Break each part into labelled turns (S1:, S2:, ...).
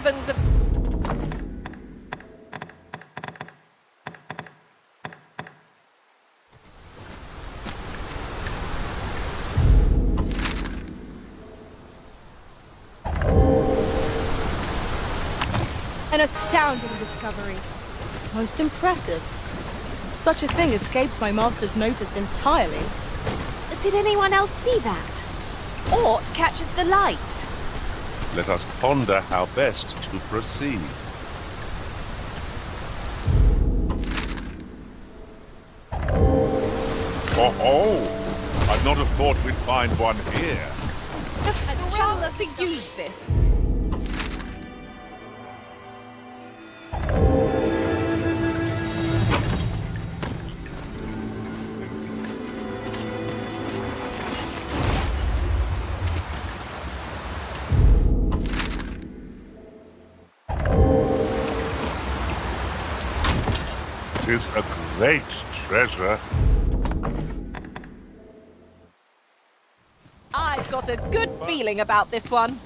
S1: heavens of...
S2: An astounding discovery. Most impressive. Such a thing escaped my master's notice entirely.
S3: Did anyone else see that? Aught catches the light.
S4: Let us ponder how best to proceed. Oh, I'd not have thought we'd find one here.
S3: A chance to use this.
S4: Tis a great treasure.
S3: I've got a good feeling about this one.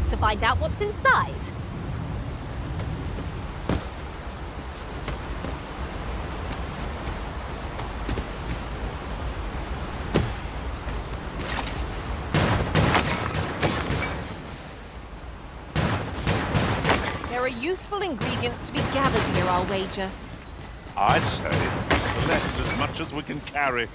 S5: To find out what's inside.
S3: There are useful ingredients to be gathered here, I'll wager.
S4: I'd say collect as much as we can carry.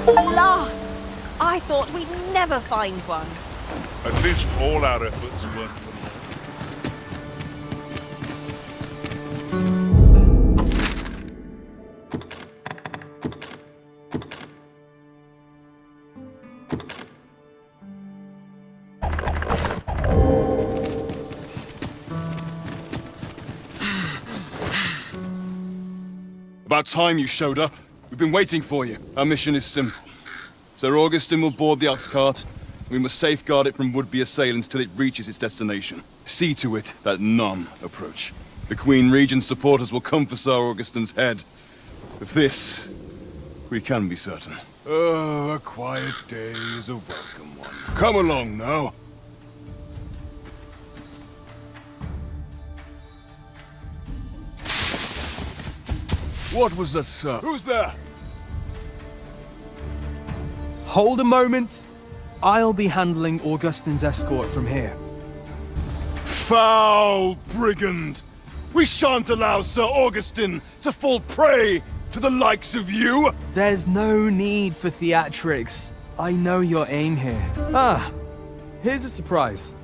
S3: Last! I thought we'd never find one.
S4: At least all our efforts weren't for
S6: About time you showed up. We've been waiting for you. Our mission is simple. Sir Augustin will board the ox cart. We must safeguard it from would-be assailants till it reaches its destination. See to it that none approach. The Queen Regent's supporters will come for Sir Augustin's head. Of this, we can be certain. Oh, a quiet day is a welcome one. Come along now. What was that, sir? Who's there?
S7: Hold a moment. I'll be handling Augustin's escort from here.
S6: Foul brigand! We shan't allow Sir Augustin to fall prey to the likes of you!
S7: There's no need for theatrics. I know your aim here. Ah, here's a surprise.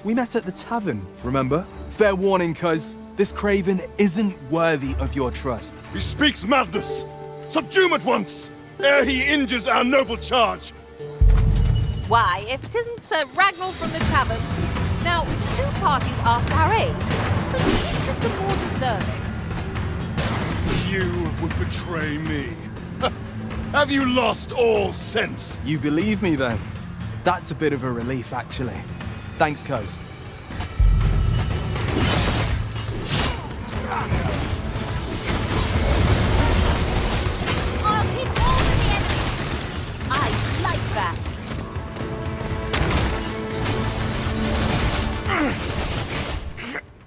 S7: We met at the tavern, remember? Fair warning, cuz this craven isn't worthy of your trust.
S6: He speaks madness! Subdue him at once, ere he injures our noble charge!
S3: Why, if it isn't Sir Ragnar from the tavern, Now, two parties ask our aid, but which is the more deserving?
S6: You would betray me. Have you lost all sense?
S7: You believe me then? That's a bit of a relief, actually. Thanks, cuz.
S5: I'll hit all of the enemies.
S3: I like that.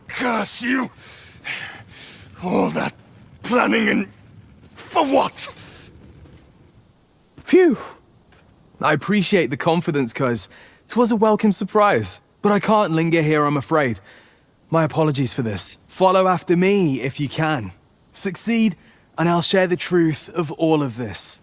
S6: Curse you! All that planning and... for what?
S7: Phew! I appreciate the confidence, cuz 'twas a welcome surprise. But I can't linger here, I'm afraid. My apologies for this. Follow after me if you can. Succeed, and I'll share the truth of all of this.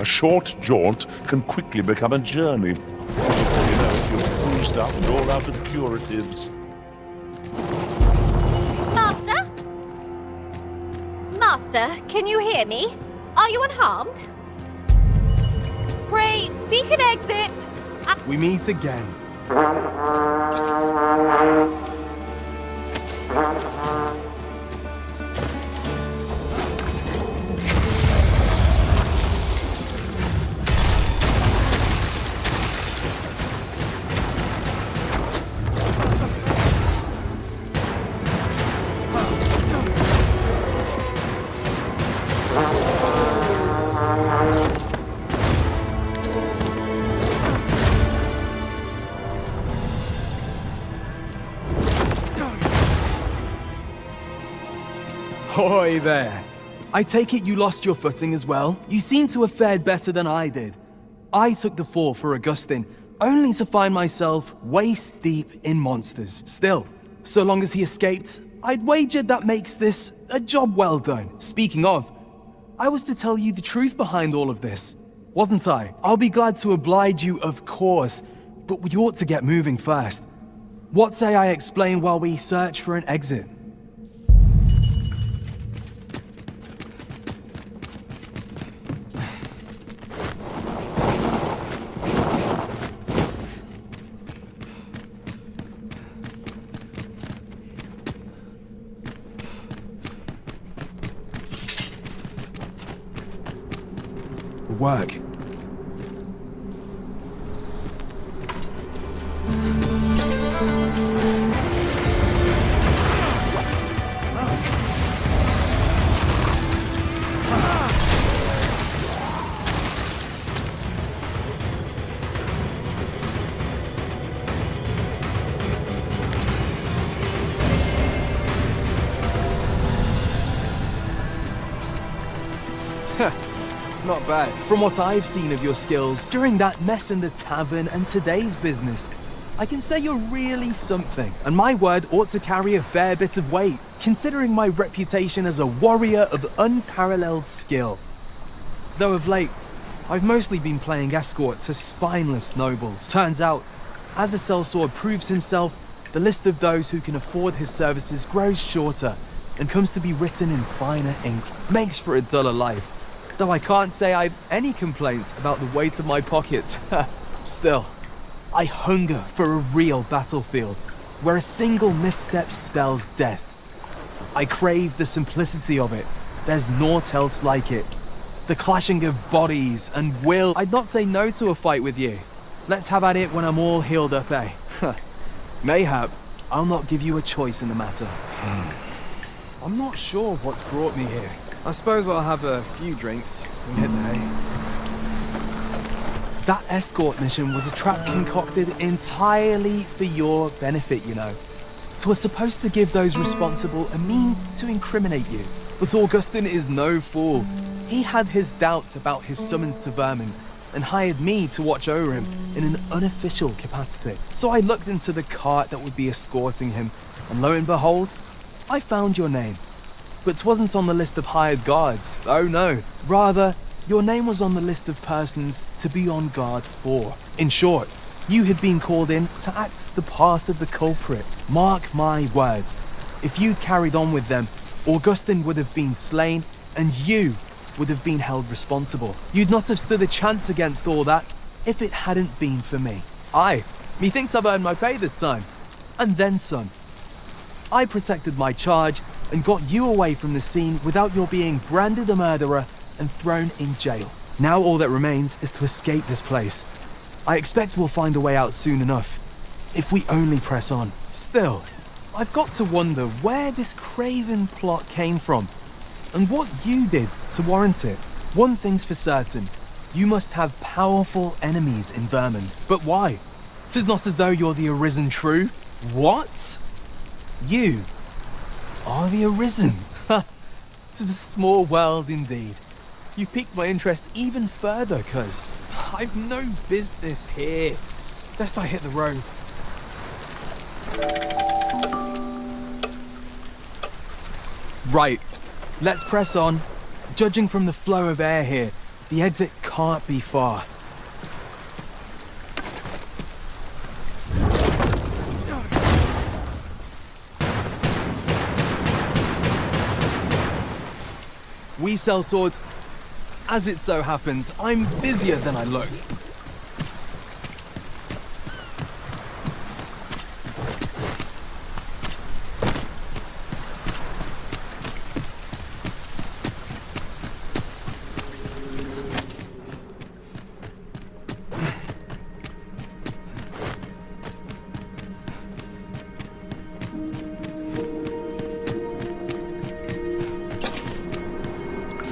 S4: A short jaunt can quickly become a journey. If you're bruised up and all out of curatives.
S5: Master? Master, can you hear me? Are you unharmed?
S3: Pray, seek an exit.
S7: We meet again. Hoy there. I take it you lost your footing as well? You seem to have fared better than I did. I took the fall for Augustine, only to find myself waist deep in monsters. Still, so long as he escaped, I'd wagered that makes this a job well done. Speaking of, I was to tell you the truth behind all of this, wasn't I? I'll be glad to oblige you, of course, but we ought to get moving first. What say I explain while we search for an exit? Work. Not bad. From what I've seen of your skills during that mess in the tavern and today's business, I can say you're really something. And my word ought to carry a fair bit of weight, considering my reputation as a warrior of unparalleled skill. Though of late, I've mostly been playing escort to spineless nobles. Turns out, as a sellsword proves himself, the list of those who can afford his services grows shorter and comes to be written in finer ink. Makes for a duller life. Though I can't say I've any complaints about the weight of my pockets. Still, I hunger for a real battlefield, where a single misstep spells death. I crave the simplicity of it. There's naught else like it. The clashing of bodies and will. I'd not say no to a fight with you. Let's have at it when I'm all healed up, eh? Mayhap, I'll not give you a choice in the matter. I'm not sure what's brought me here. I suppose I'll have a few drinks and hit the hay. That escort mission was a trap concocted entirely for your benefit, you know. It was supposed to give those responsible a means to incriminate you. But Augustine is no fool. He had his doubts about his summons to Vermin and hired me to watch over him in an unofficial capacity. So I looked into the cart that would be escorting him, and lo and behold, I found your name. But 'twasn't on the list of hired guards, oh no. Rather, your name was on the list of persons to be on guard for. In short, You had been called in to act the part of the culprit. Mark my words. If you'd carried on with them, Augustin would have been slain, and you would have been held responsible. You'd not have stood a chance against all that if it hadn't been for me. Aye, methinks I've earned my pay this time. And then some. I protected my charge and got you away from the scene without your being branded a murderer and thrown in jail. Now all that remains is to escape this place. I expect we'll find a way out soon enough, if we only press on. Still, I've got to wonder where this craven plot came from, and what you did to warrant it. One thing's for certain, you must have powerful enemies in Vermin. But why? 'Tis not as though you're the Arisen true. What? You are the Arisen. Ha! 'Tis a small world indeed. You've piqued my interest even further, cuz I've no business here. Best I hit the road. Right, let's press on. Judging from the flow of air here, the exit can't be far. We sell swords. As it so happens, I'm busier than I look.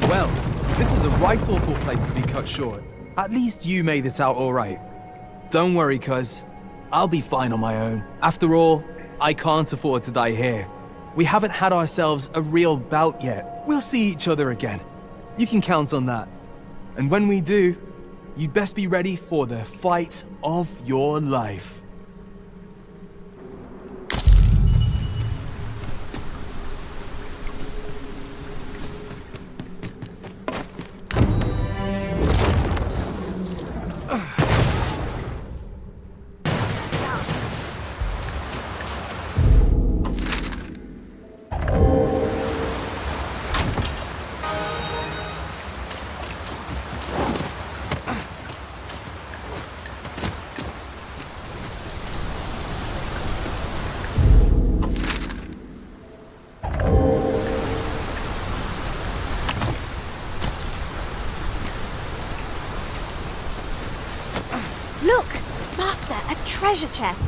S7: Well, this is a right awful place to be cut short. At least you made it out all right. Don't worry, cuz. I'll be fine on my own. After all, I can't afford to die here. We haven't had ourselves a real bout yet. We'll see each other again. You can count on that. And when we do, you'd best be ready for the fight of your life.
S5: Look! Master, a treasure chest!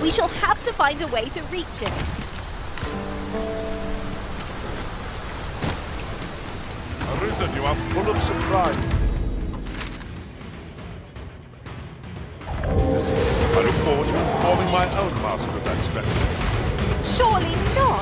S5: We shall have to find a way to reach it.
S4: Arisen, you are full of surprise. I look forward to informing my own master of that strategy.
S3: Surely not!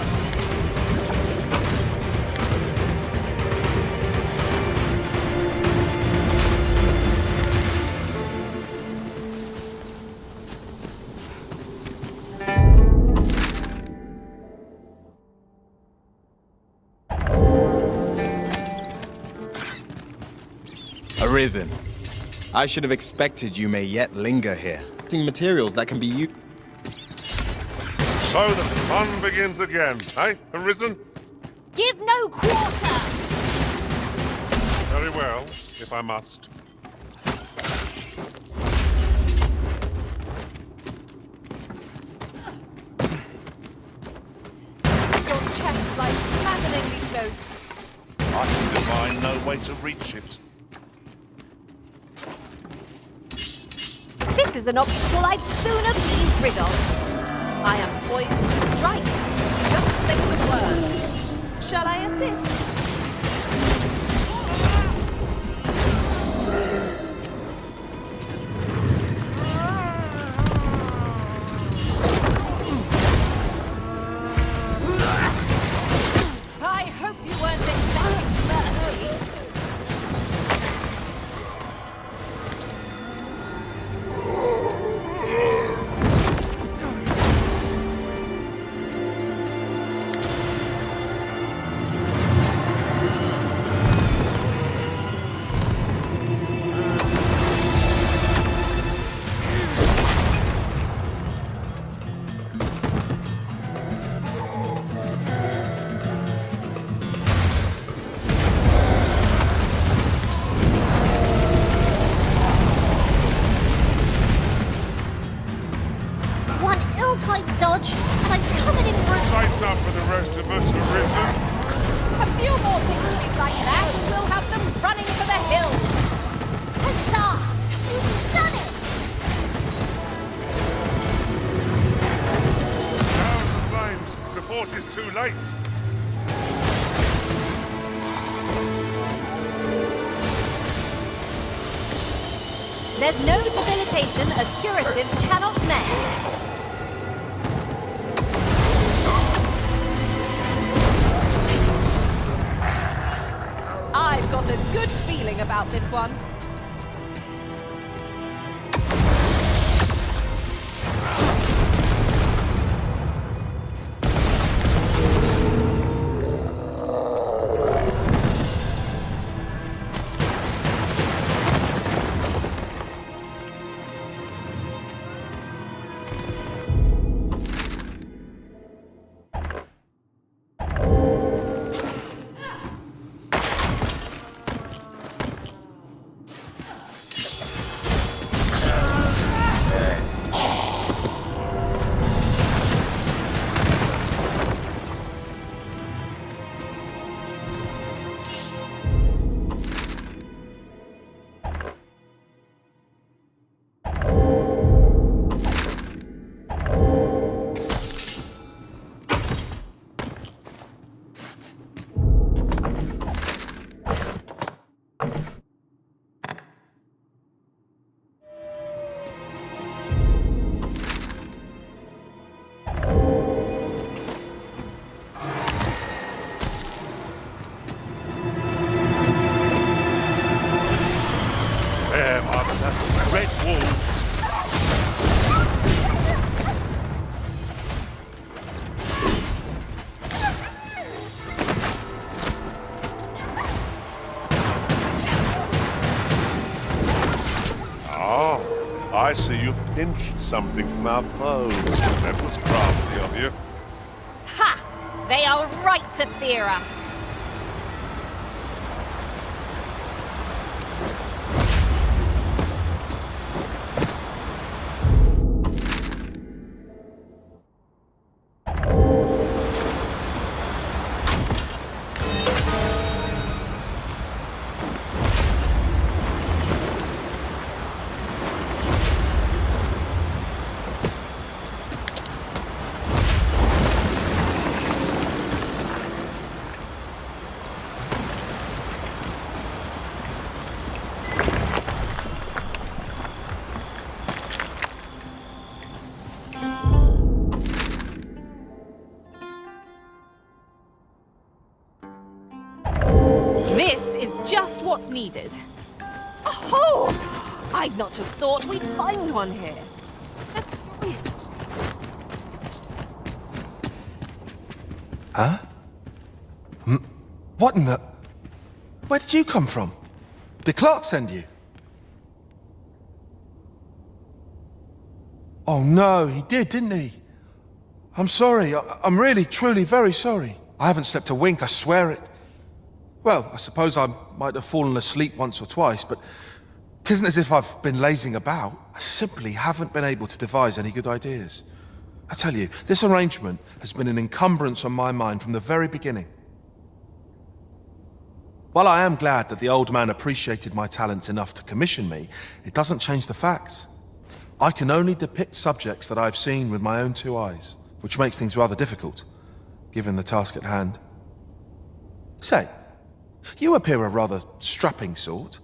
S1: Arisen. I should have expected you may yet linger here. Materials that can be used.
S4: So the fun begins again, eh, Arisen?
S5: Give no quarter!
S4: Very well, if I must.
S3: Your chest lies maddeningly close.
S4: I can divine no way to reach it.
S5: This is an obstacle I'd sooner be rid of.
S3: I am poised to strike. Just say the word. Shall I assist? I hope you weren't exacting mercy.
S5: ill-timed dodge, and I'm coming in for a...
S4: Lights up for the rest of us, Arisen.
S3: A few more victories like that, and we'll have them running for the hills.
S5: Huzzah! You've done it!
S4: Thousand flames. The fort is too late.
S5: There's no debilitation a curative cannot mend.
S3: I've got a good feeling about this one.
S4: Red wolves. Oh, I see you've pinched something from our foes. That was crafty of you.
S3: Ha! They are right to fear us. This is just what's needed. Oh! I'd not have thought we'd find one here.
S8: Huh? What in the... Where did you come from? Did Clark send you? Oh no, he didn't he? I'm sorry. I'm really, truly very sorry. I haven't slept a wink, I swear it. Well, I suppose I might have fallen asleep once or twice, but it isn't as if I've been lazing about. I simply haven't been able to devise any good ideas. I tell you, this arrangement has been an encumbrance on my mind from the very beginning. While I am glad that the old man appreciated my talents enough to commission me, it doesn't change the facts. I can only depict subjects that I've seen with my own two eyes, which makes things rather difficult, given the task at hand. Say, you appear a rather strapping sort.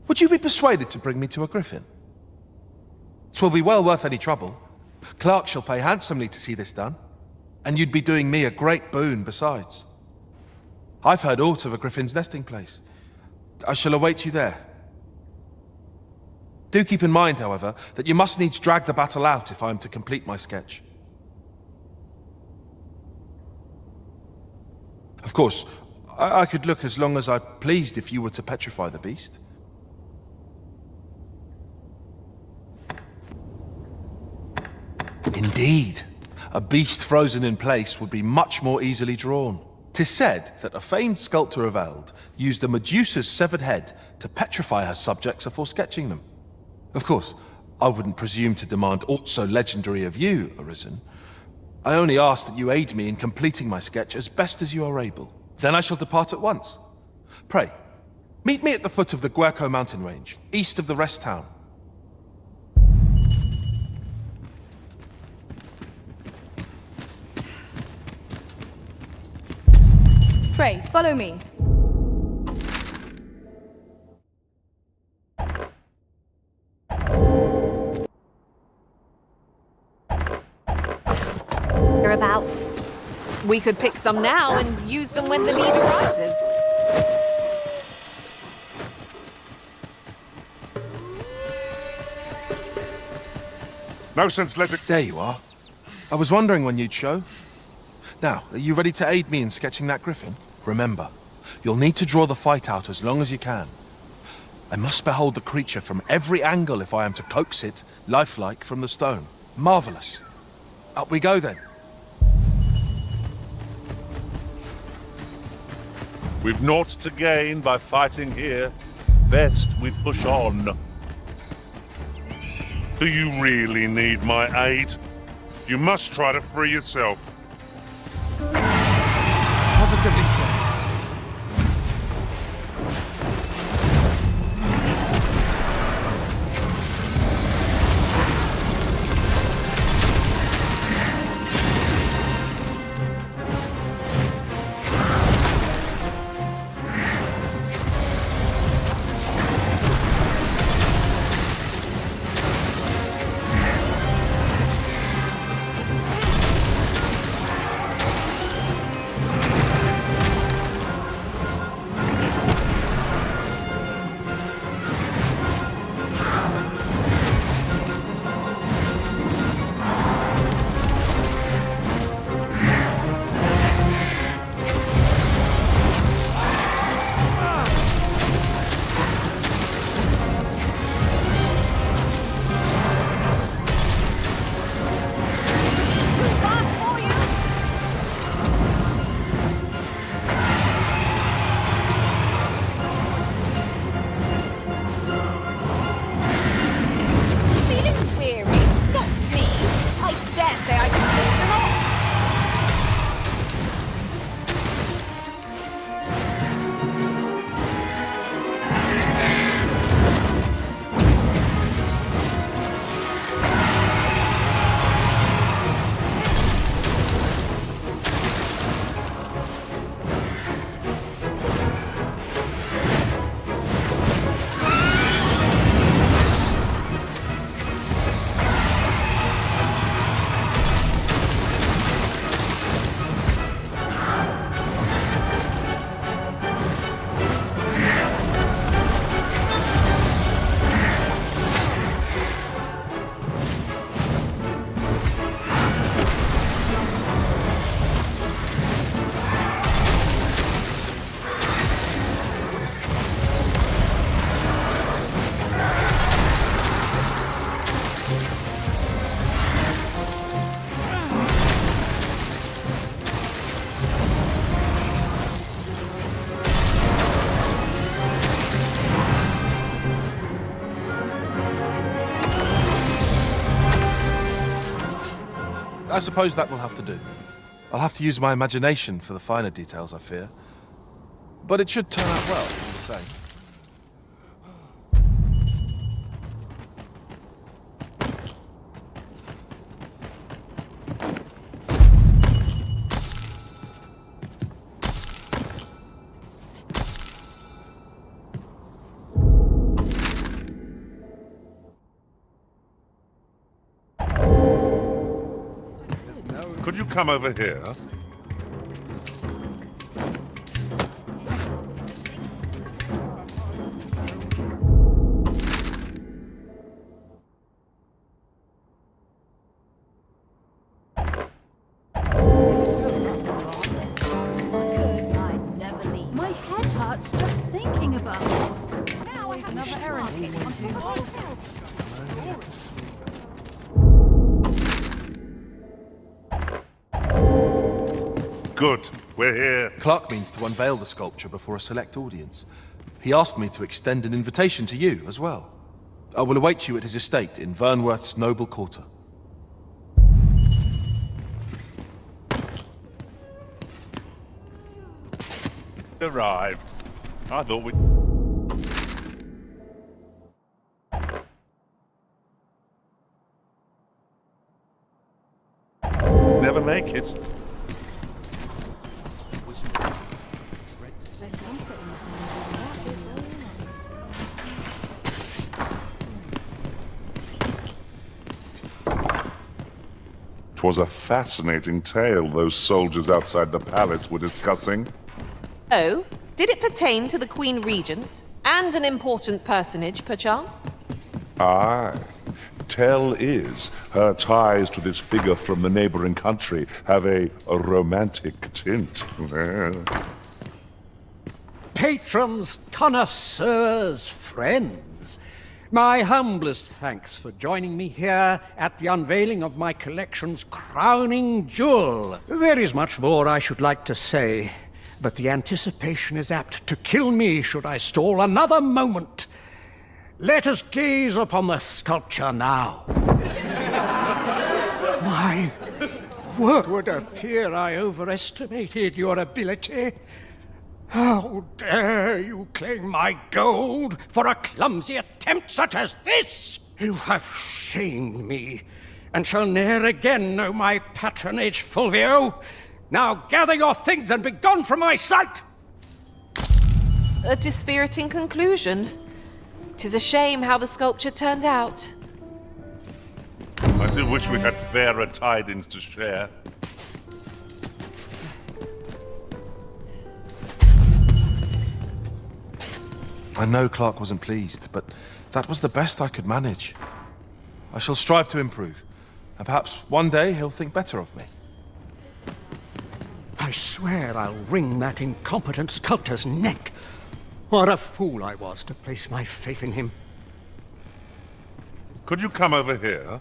S8: Would you be persuaded to bring me to a griffin? 'Twill be well worth any trouble. Clark shall pay handsomely to see this done, and you'd be doing me a great boon besides. I've heard aught of a griffin's nesting place. I shall await you there. Do keep in mind, however, that you must needs drag the battle out if I am to complete my sketch. Of course, I could look as long as I pleased if you were to petrify the beast. Indeed, a beast frozen in place would be much more easily drawn. 'Tis said that a famed sculptor of Eld used a medusa's severed head to petrify her subjects before sketching them. Of course, I wouldn't presume to demand aught so legendary of you, Arisen. I only ask that you aid me in completing my sketch as best as you are able. Then I shall depart at once. Pray, meet me at the foot of the Guerco mountain range, east of the rest town.
S2: Pray, follow me.
S5: Hereabouts.
S3: We could pick some now and use them when the need arises.
S4: No sense letting...
S8: There you are. I was wondering when you'd show. Now, are you ready to aid me in sketching that griffin? Remember, you'll need to draw the fight out as long as you can. I must behold the creature from every angle if I am to coax it, lifelike, from the stone. Marvelous. Up we go then.
S4: We've naught to gain by fighting here. Best we push on. Do you really need my aid? You must try to free yourself.
S8: Positively spoken. I suppose that will have to do. I'll have to use my imagination for the finer details, I fear. But it should turn out well, all the same.
S4: Could you come over here?
S5: I'd never leave. My head hurts just thinking about it. Now I have another errand to get onto.
S4: Good, we're here.
S8: Clark means to unveil the sculpture before a select audience. He asked me to extend an invitation to you as well. I will await you at his estate in Vernworth's noble quarter.
S4: Arrived. I thought we... Never make it. Twas a fascinating tale those soldiers outside the palace were discussing.
S3: Oh, did it pertain to the Queen Regent? And an important personage, perchance?
S4: Aye. Tell is, her ties to this figure from the neighboring country have a romantic tint.
S9: Patrons, connoisseurs, friends, my humblest thanks for joining me here at the unveiling of my collection's crowning jewel. There is much more I should like to say, but the anticipation is apt to kill me should I stall another moment. Let us gaze upon the sculpture now. My word, would appear I overestimated your ability. How dare you claim my gold for a clumsy attempt such as this? You have shamed me, and shall ne'er again know my patronage, Fulvio. Now gather your things and be gone from my sight!
S3: A dispiriting conclusion. 'Tis a shame how the sculpture turned out.
S4: I do wish we had fairer tidings to share.
S8: I know Clark wasn't pleased, but that was the best I could manage. I shall strive to improve, and perhaps one day he'll think better of me.
S9: I swear I'll wring that incompetent sculptor's neck. What a fool I was to place my faith in him.
S4: Could you come over here?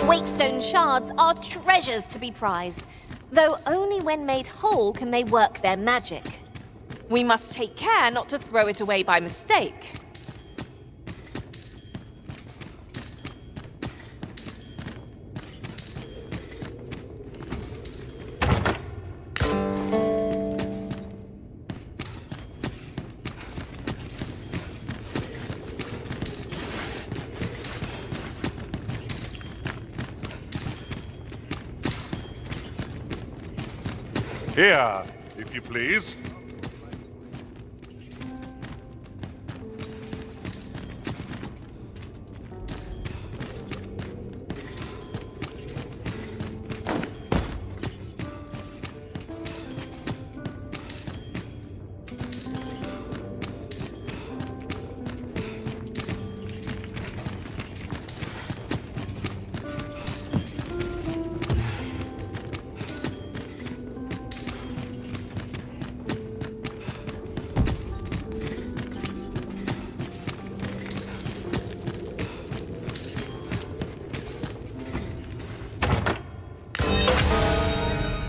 S10: Wakestone shards are treasures to be prized, though only when made whole can they work their magic.
S3: We must take care not to throw it away by mistake.
S4: Here, if you please.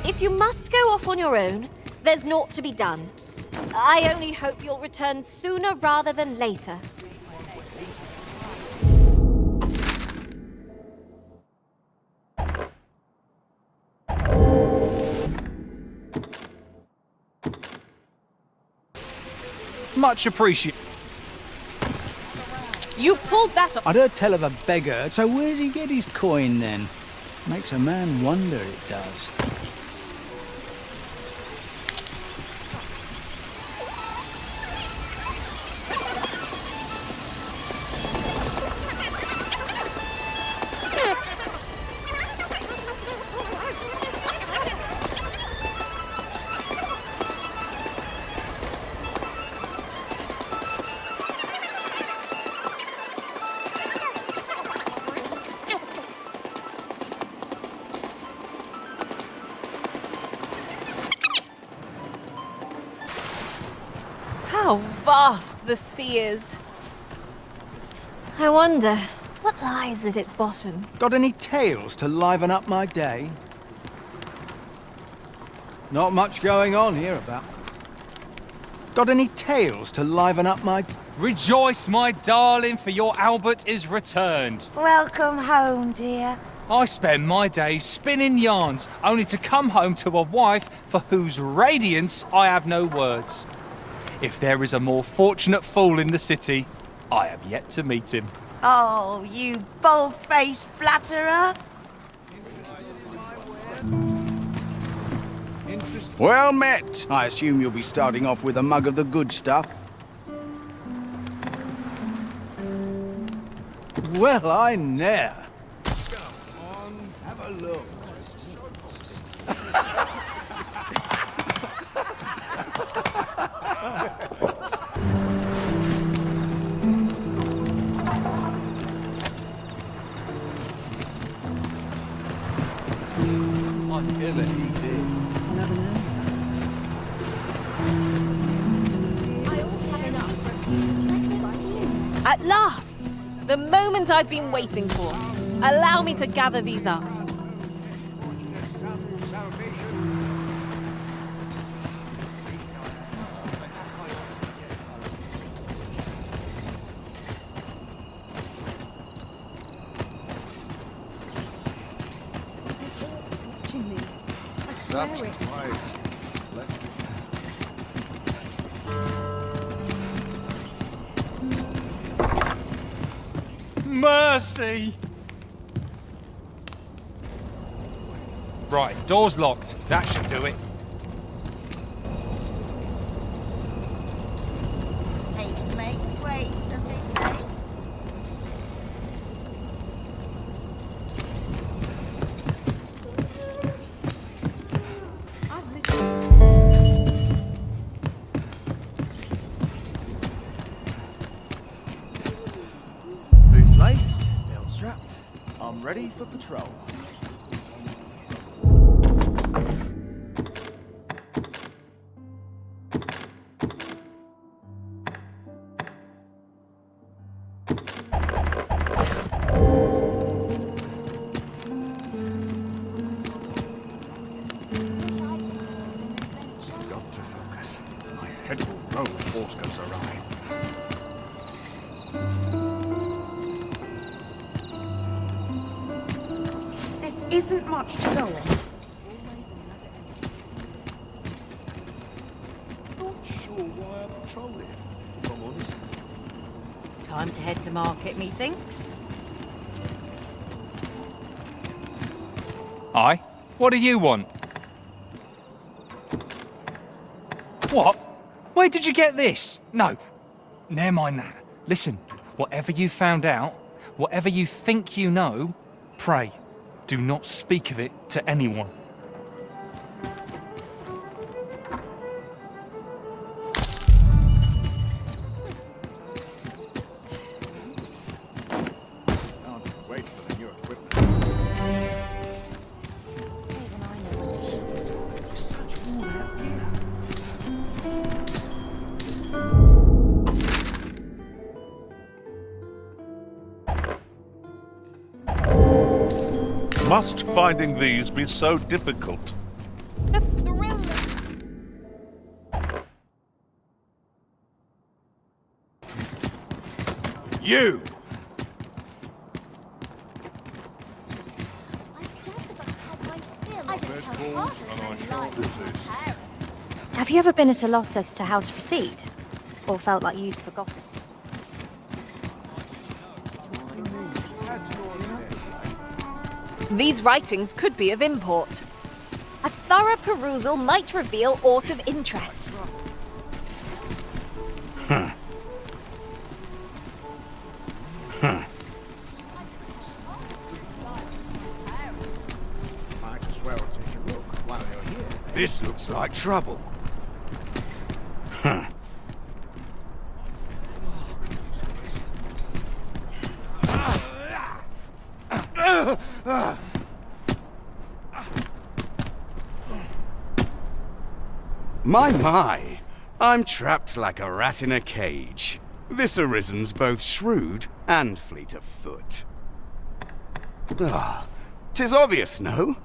S10: If you must go off on your own, there's naught to be done. I only hope you'll return sooner rather than later.
S7: Much appreciated.
S3: You pulled that off.
S11: I heard tell of a beggar, so where's he get his coin then? Makes a man wonder, it does.
S3: vast the sea is.
S10: I wonder, what lies at its bottom?
S11: Got any tales to liven up my day? Not much going on here about. Got any tales to liven up my...
S12: Rejoice, my darling, for your Albert is returned.
S13: Welcome home, dear.
S12: I spend my days spinning yarns, only to come home to a wife for whose radiance I have no words. If there is a more fortunate fool in the city, I have yet to meet him.
S13: Oh, you bold-faced flatterer.
S11: Well met. I assume you'll be starting off with a mug of the good stuff. Well, I ne'er. Come on, have a look.
S3: At last! The moment I've been waiting for. Allow me to gather these up.
S12: Mercy! Right, door's locked. That should do it.
S13: Haste makes waste, as they say.
S14: Boots laced, belt strapped. I'm ready for patrol.
S11: Got to focus. My head will roll if force goes awry.
S13: This isn't much to go on.
S14: Not sure why I'm patrolling, if I'm honest.
S13: Time to head to market, methinks.
S12: Aye? What do you want? What? Where did you get this? No. Never mind that. Listen, whatever you found out, whatever you think you know, pray, do not speak of it to anyone.
S11: Can't wait for the new equipment.
S4: Must finding these be so difficult?
S3: The thrill.
S11: You!
S10: Have you ever been at a loss as to how to proceed? Or felt like you'd forgotten?
S3: These writings could be of import.
S10: A thorough perusal might reveal aught of interest.
S11: Huh. Huh. Might as well take a look while you're here. This looks like trouble. Huh. My, I'm trapped like a rat in a cage. This Arisen's both shrewd and fleet of foot. Ah, 'tis obvious, no?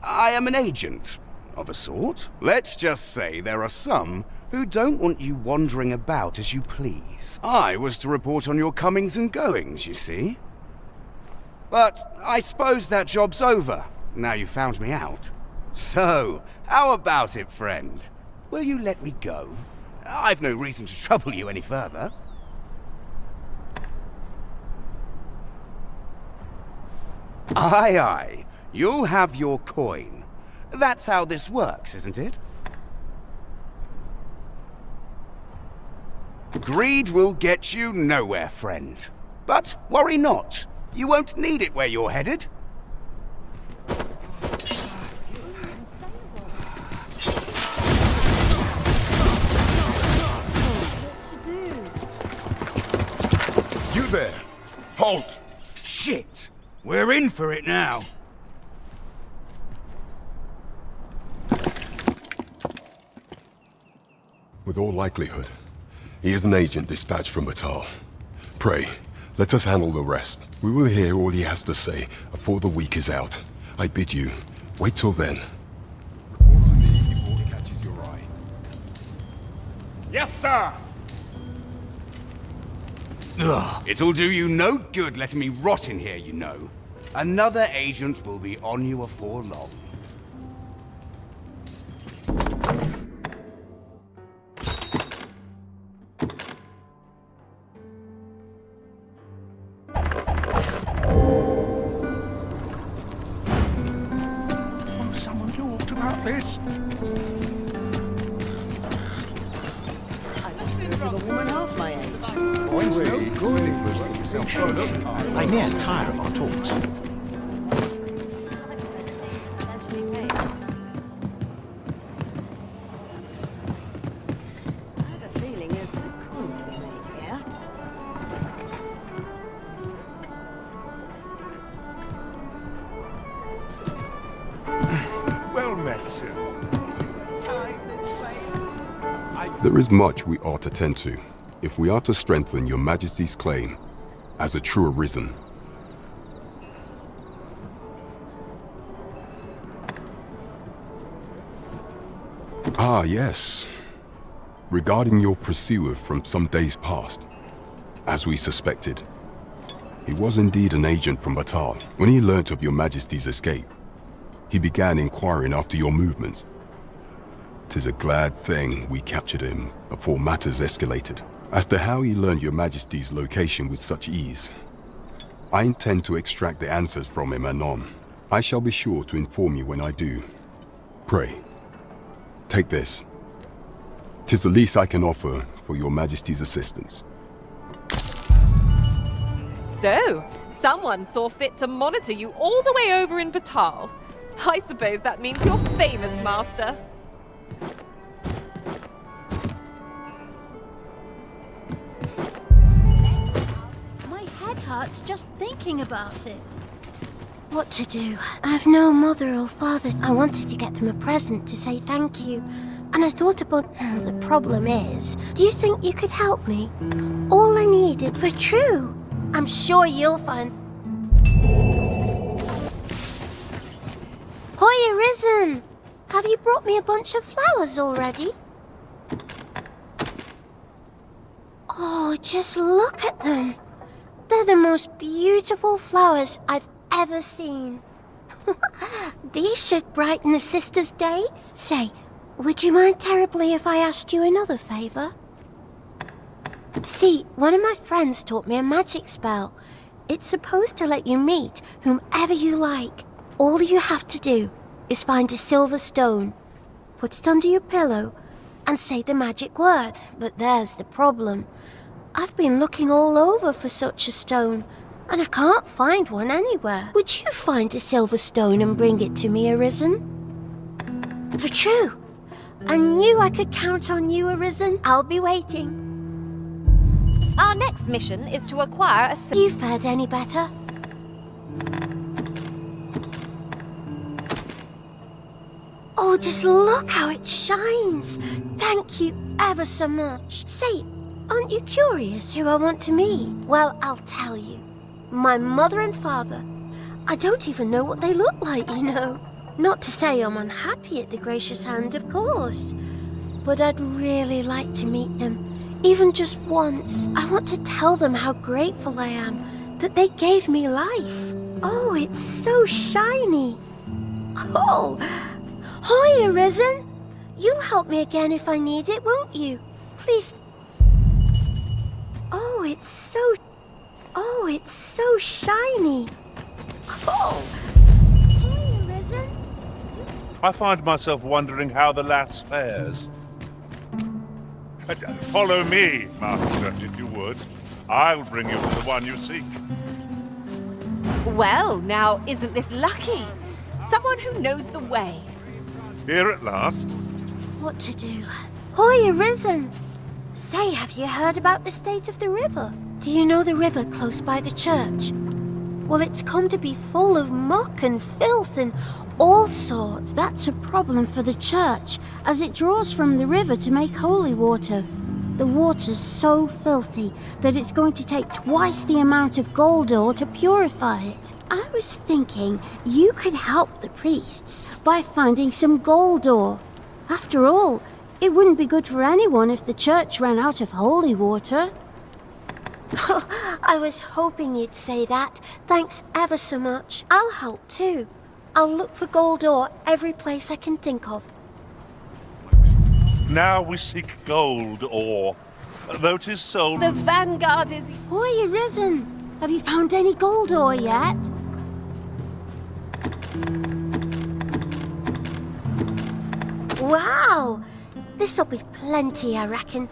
S11: I am an agent, of a sort. Let's just say there are some who don't want you wandering about as you please. I was to report on your comings and goings, you see. But I suppose that job's over, now you found me out. So, how about it, friend? Will you let me go? I've no reason to trouble you any further. Aye, aye. You'll have your coin. That's how this works, isn't it? Greed will get you nowhere, friend. But worry not. You won't need it where you're headed. You there! Halt! Shit! We're in for it now.
S15: With all likelihood, he is an agent dispatched from Batal. Pray, let us handle the rest. We will hear all he has to say before the week is out. I bid you, wait till then.
S11: Report to me before he catches your eye. Yes, sir! Ugh. It'll do you no good letting me rot in here, you know. Another agent will be on you afore long.
S9: Someone talked about this.
S13: A woman half my age.
S14: I near tire of our talks.
S13: I have a feeling there's good coin to be made here.
S4: Well met, sir.
S15: There is much we ought to tend to, if we are to strengthen your Majesty's claim as a true arisen. Ah, yes. Regarding your pursuer from some days past, as we suspected, he was indeed an agent from Batal. When he learnt of your Majesty's escape, he began inquiring after your movements. 'Tis a glad thing we captured him before matters escalated. As to how he learned your Majesty's location with such ease, I intend to extract the answers from him anon. I shall be sure to inform you when I do. Pray, take this. 'Tis the least I can offer for your Majesty's assistance.
S3: So, someone saw fit to monitor you all the way over in Batal. I suppose that means you're famous, Master.
S5: My head hurts just thinking about it.
S16: What to do? I've no mother or father. I wanted to get them a present to say thank you. And I thought about... the problem is, do you think you could help me? All I needed for true. I'm sure you'll find... Hoi, Arisen! Have you brought me a bunch of flowers already? Oh, just look at them. They're the most beautiful flowers I've ever seen. These should brighten the sisters' days. Say, would you mind terribly if I asked you another favor? See, one of my friends taught me a magic spell. It's supposed to let you meet whomever you like. All you have to do is find a silver stone, put it under your pillow, and say the magic word. But there's the problem. I've been looking all over for such a stone, and I can't find one anywhere. Would you find a silver stone and bring it to me, Arisen? For true. I knew I could count on you, Arisen. I'll be waiting.
S10: Our next mission is to acquire a...
S16: You fared any better? Oh, just look how it shines. Thank you ever so much. Say, aren't you curious who I want to meet? Well, I'll tell you. My mother and father. I don't even know what they look like, you know. Not to say I'm unhappy at the gracious hand, of course. But I'd really like to meet them. Even just once. I want to tell them how grateful I am that they gave me life. Oh, it's so shiny. Oh, hi, Arisen. You'll help me again if I need it, won't you? Please. Oh, it's so shiny. Oh, hi, Arisen.
S4: I find myself wondering how the lass fares. Follow me, Master, if you would. I'll bring you to the one you seek.
S3: Well, now, isn't this lucky? Someone who knows the way.
S4: Here at last.
S16: What to do? Hi, Arisen. Say, have you heard about the state of the river? Do you know the river close by the church? Well, it's come to be full of muck and filth and all sorts. That's a problem for the church, as it draws from the river to make holy water. The water's so filthy that it's going to take twice the amount of gold ore to purify it. I was thinking you could help the priests by finding some gold ore. After all, it wouldn't be good for anyone if the church ran out of holy water. I was hoping you'd say that. Thanks ever so much. I'll help too. I'll look for gold ore every place I can think of.
S4: Now we seek gold ore, though 'tis sold.
S3: The vanguard is...
S16: Oi, Arisen! Have you found any gold ore yet? Wow! This'll be plenty, I reckon.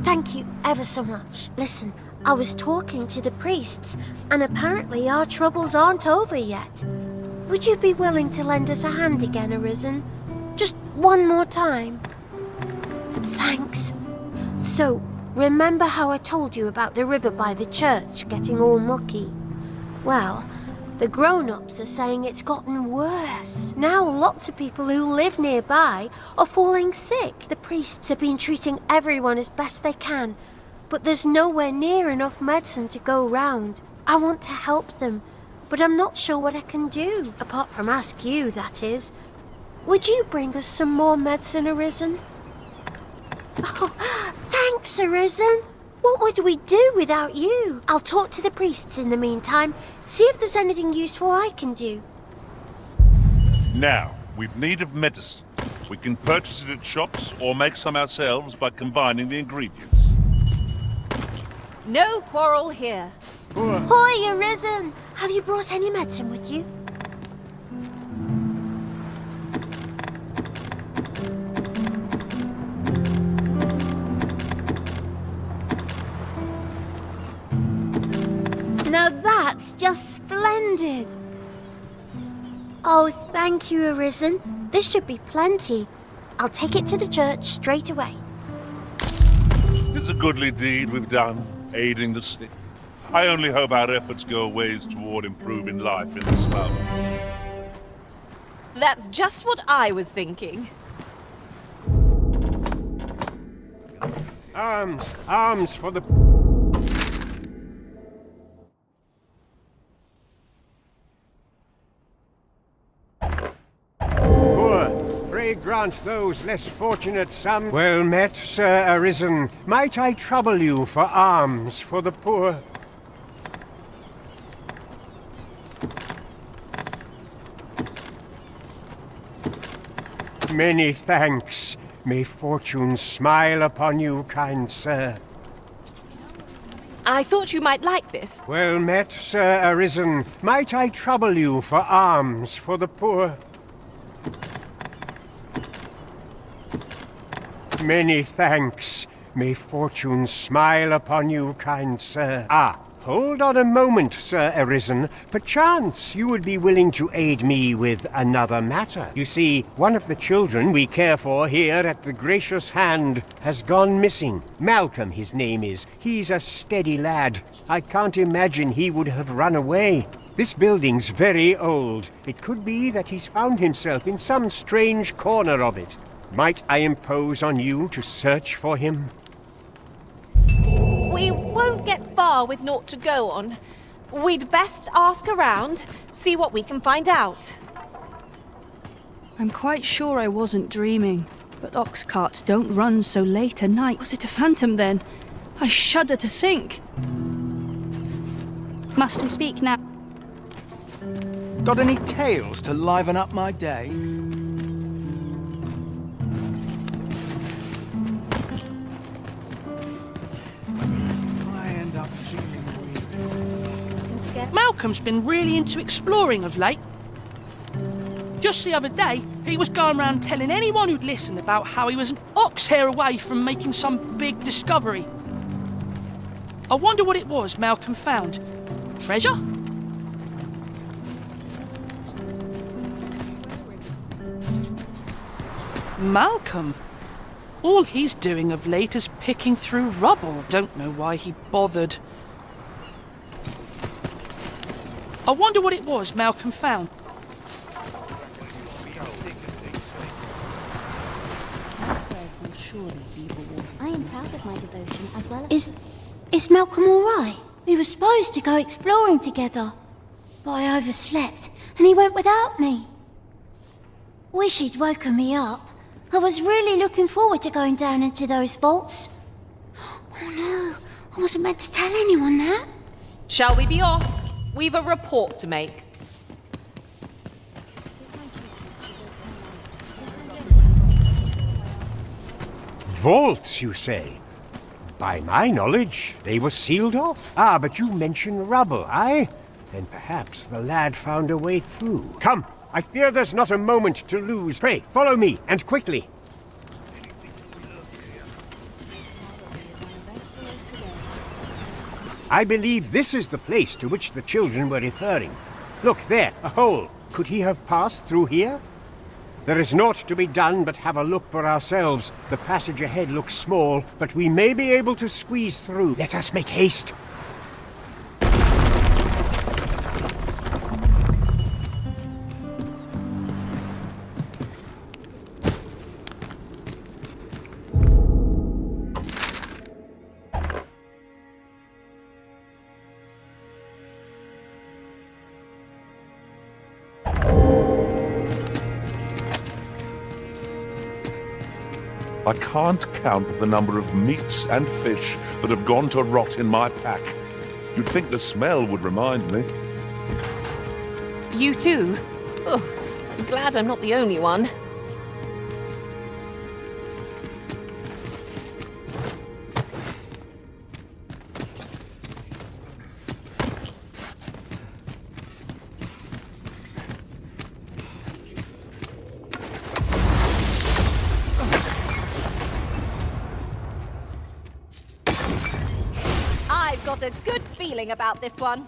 S16: Thank you ever so much. Listen, I was talking to the priests, and apparently our troubles aren't over yet. Would you be willing to lend us a hand again, Arisen? Just one more time? Thanks. So, remember how I told you about the river by the church getting all mucky? Well, the grown-ups are saying it's gotten worse. Now lots of people who live nearby are falling sick. The priests have been treating everyone as best they can, but there's nowhere near enough medicine to go round. I want to help them, but I'm not sure what I can do, apart from ask you, that is. Would you bring us some more medicine, Arisen? Oh, thanks, Arisen. What would we do without you? I'll talk to the priests in the meantime, see if there's anything useful I can do.
S4: Now, we've need of medicine. We can purchase it at shops or make some ourselves by combining the ingredients.
S3: No quarrel here.
S16: Hoi, Arisen! Have you brought any medicine with you? Now that's just splendid! Oh, thank you, Arisen. This should be plenty. I'll take it to the church straight away.
S4: It's a goodly deed we've done, aiding the sick. I only hope our efforts go a ways toward improving life in the slums.
S3: That's just what I was thinking.
S9: Arms for the... Pray grant those less fortunate some... Well met, Sir Arisen. Might I trouble you for alms for the poor? Many thanks. May fortune smile upon you, kind sir.
S3: I thought you might like this.
S9: Well met, Sir Arisen. Might I trouble you for alms for the poor? Many thanks. May fortune smile upon you, kind sir. Ah, hold on a moment, Sir Arisen. Perchance you would be willing to aid me with another matter. You see, one of the children we care for here at the Gracious Hand has gone missing. Malcolm, his name is. He's a steady lad. I can't imagine he would have run away.
S17: This building's very old. It could be that he's found himself in some strange corner of it. Might I impose on you to search for him?
S3: We won't get far with naught to go on. We'd best ask around, see what we can find out.
S5: I'm quite sure I wasn't dreaming, but ox carts don't run so late at night. Was it a phantom then? I shudder to think. Must we speak now?
S14: Got any tales to liven up my day?
S18: Malcolm's been really into exploring of late. Just the other day, he was going around telling anyone who'd listen about how he was an ox hair away from making some big discovery. I wonder what it was Malcolm found. Treasure? Malcolm? All he's doing of late is picking through rubble. Don't know why he bothered. I wonder what it was Malcolm found.
S16: I am proud of my devotion as well as... Is Malcolm all right? We were supposed to go exploring together, but I overslept and he went without me. Wish he'd woken me up. I was really looking forward to going down into those vaults. Oh no, I wasn't meant to tell anyone that.
S3: Shall we be off? We've a report to make.
S17: Vaults, you say? By my knowledge, they were sealed off. Ah, but you mention rubble, aye? Then perhaps the lad found a way through. Come, I fear there's not a moment to lose. Pray, follow me, and quickly. I believe this is the place to which the children were referring. Look, there, a hole. Could he have passed through here? There is naught to be done but have a look for ourselves. The passage ahead looks small, but we may be able to squeeze through. Let us make haste.
S4: I can't count the number of meats and fish that have gone to rot in my pack. You'd think the smell would remind me.
S3: You too? Ugh, I'm glad I'm not the only one.
S10: A good feeling about this one.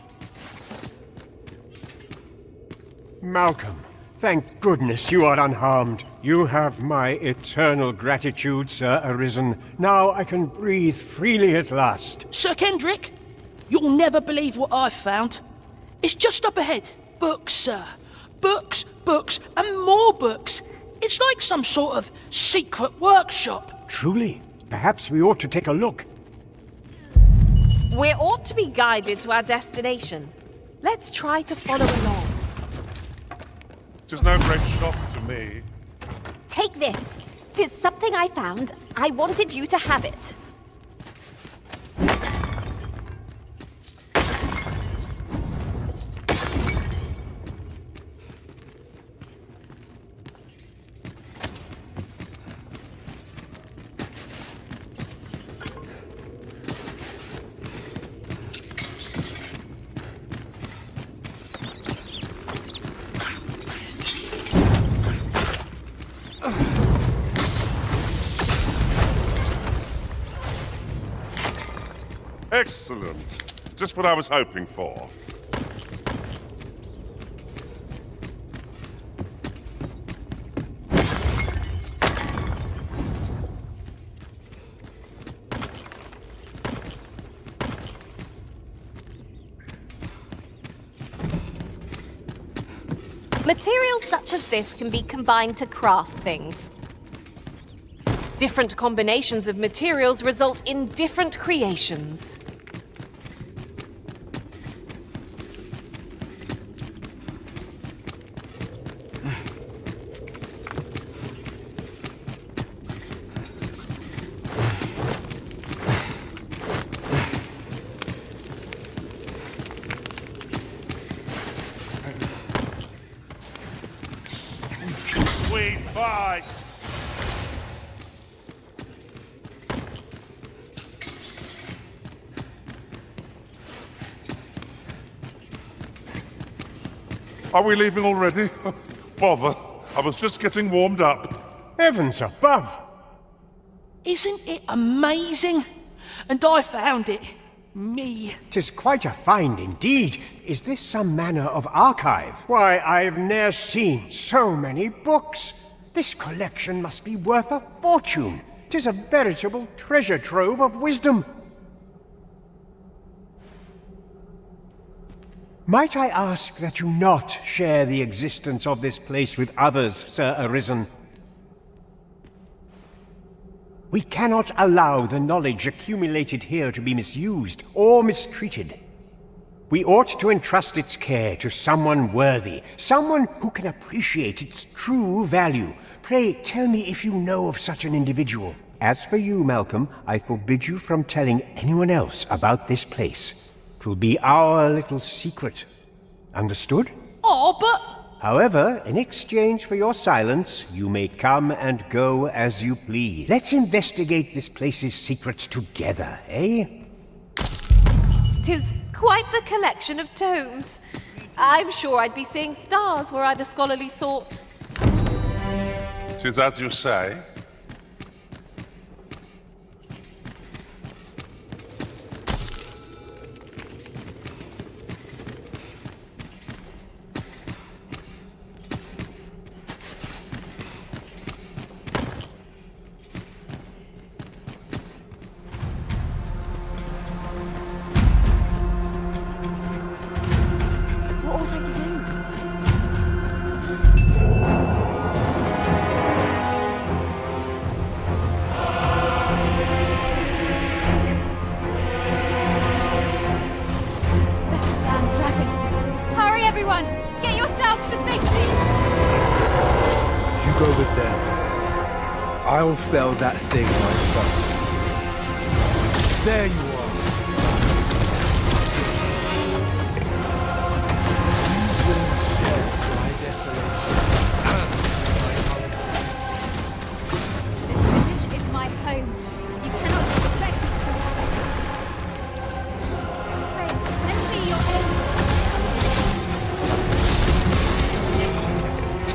S17: Malcolm, thank goodness you are unharmed. You have my eternal gratitude, Sir Arisen. Now I can breathe freely at last.
S18: Sir Kendrick, you'll never believe what I've found. It's just up ahead. Books, sir. Books, books, and more books. It's like some sort of secret workshop.
S17: Truly? Perhaps we ought to take a look.
S3: We ought to be guided to our destination. Let's try to follow along.
S4: 'Tis no great shock to me.
S10: Take this. 'Tis something I found. I wanted you to have it.
S4: Excellent. Just what I was hoping for.
S3: Materials such as this can be combined to craft things. Different combinations of materials result in different creations.
S4: Sweet fight! Are we leaving already? Bother. I was just getting warmed up.
S17: Heavens above!
S18: Isn't it amazing? And I found it. Me.
S17: 'Tis quite a find indeed. Is this some manner of archive? Why, I've ne'er seen so many books. This collection must be worth a fortune. 'Tis a veritable treasure trove of wisdom. Might I ask that you not share the existence of this place with others, Sir Arisen? We cannot allow the knowledge accumulated here to be misused or mistreated. We ought to entrust its care to someone worthy, someone who can appreciate its true value. Pray tell me if you know of such an individual. As for you, Malcolm, I forbid you from telling anyone else about this place. 'Twill be our little secret. Understood?
S18: Oh, but...
S17: However, in exchange for your silence, you may come and go as you please. Let's investigate this place's secrets together, eh?
S3: 'Tis quite the collection of tomes. I'm sure I'd be seeing stars were I the scholarly sort.
S4: 'Tis as you say.
S2: What would I do?
S19: That damn dragon! Hurry, everyone! Get yourselves to safety!
S14: You go with them. I'll fell that thing myself. There you are. You will share my desolation.
S19: This village is my home. You cannot expect me to walk Pray, lend me your aid.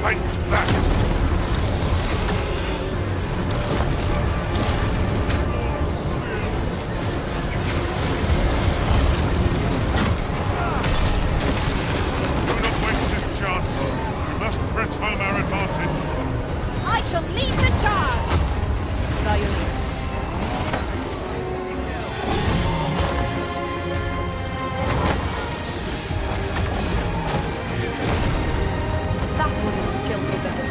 S4: Take that!
S3: I shall lead the charge! That was a skillful bit of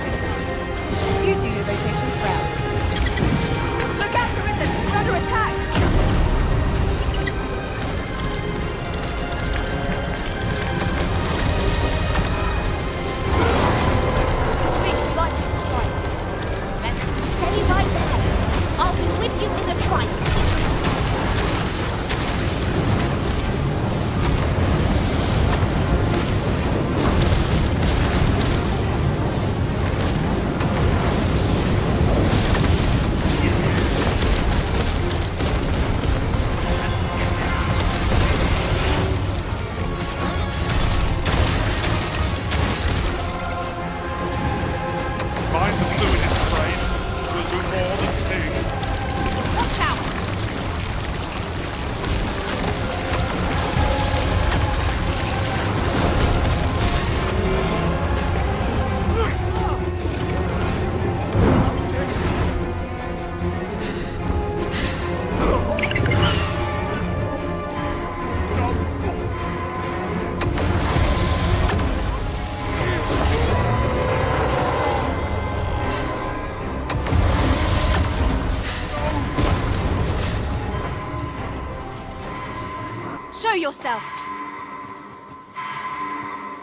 S19: yourself!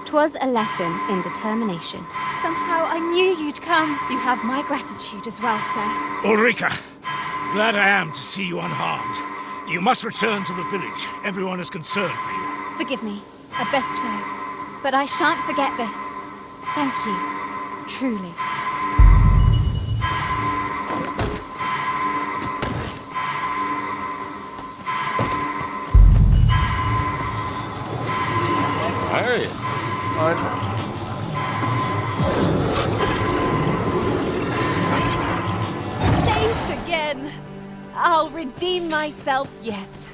S20: 'Twas a lesson in determination.
S19: Somehow I knew you'd come. You have my gratitude as well, sir.
S21: Ulrika, glad I am to see you unharmed. You must return to the village. Everyone is concerned for you.
S19: Forgive me. I best go. But I shan't forget this. Thank you. Truly.
S1: Hey.
S3: Saved again! I'll redeem myself yet.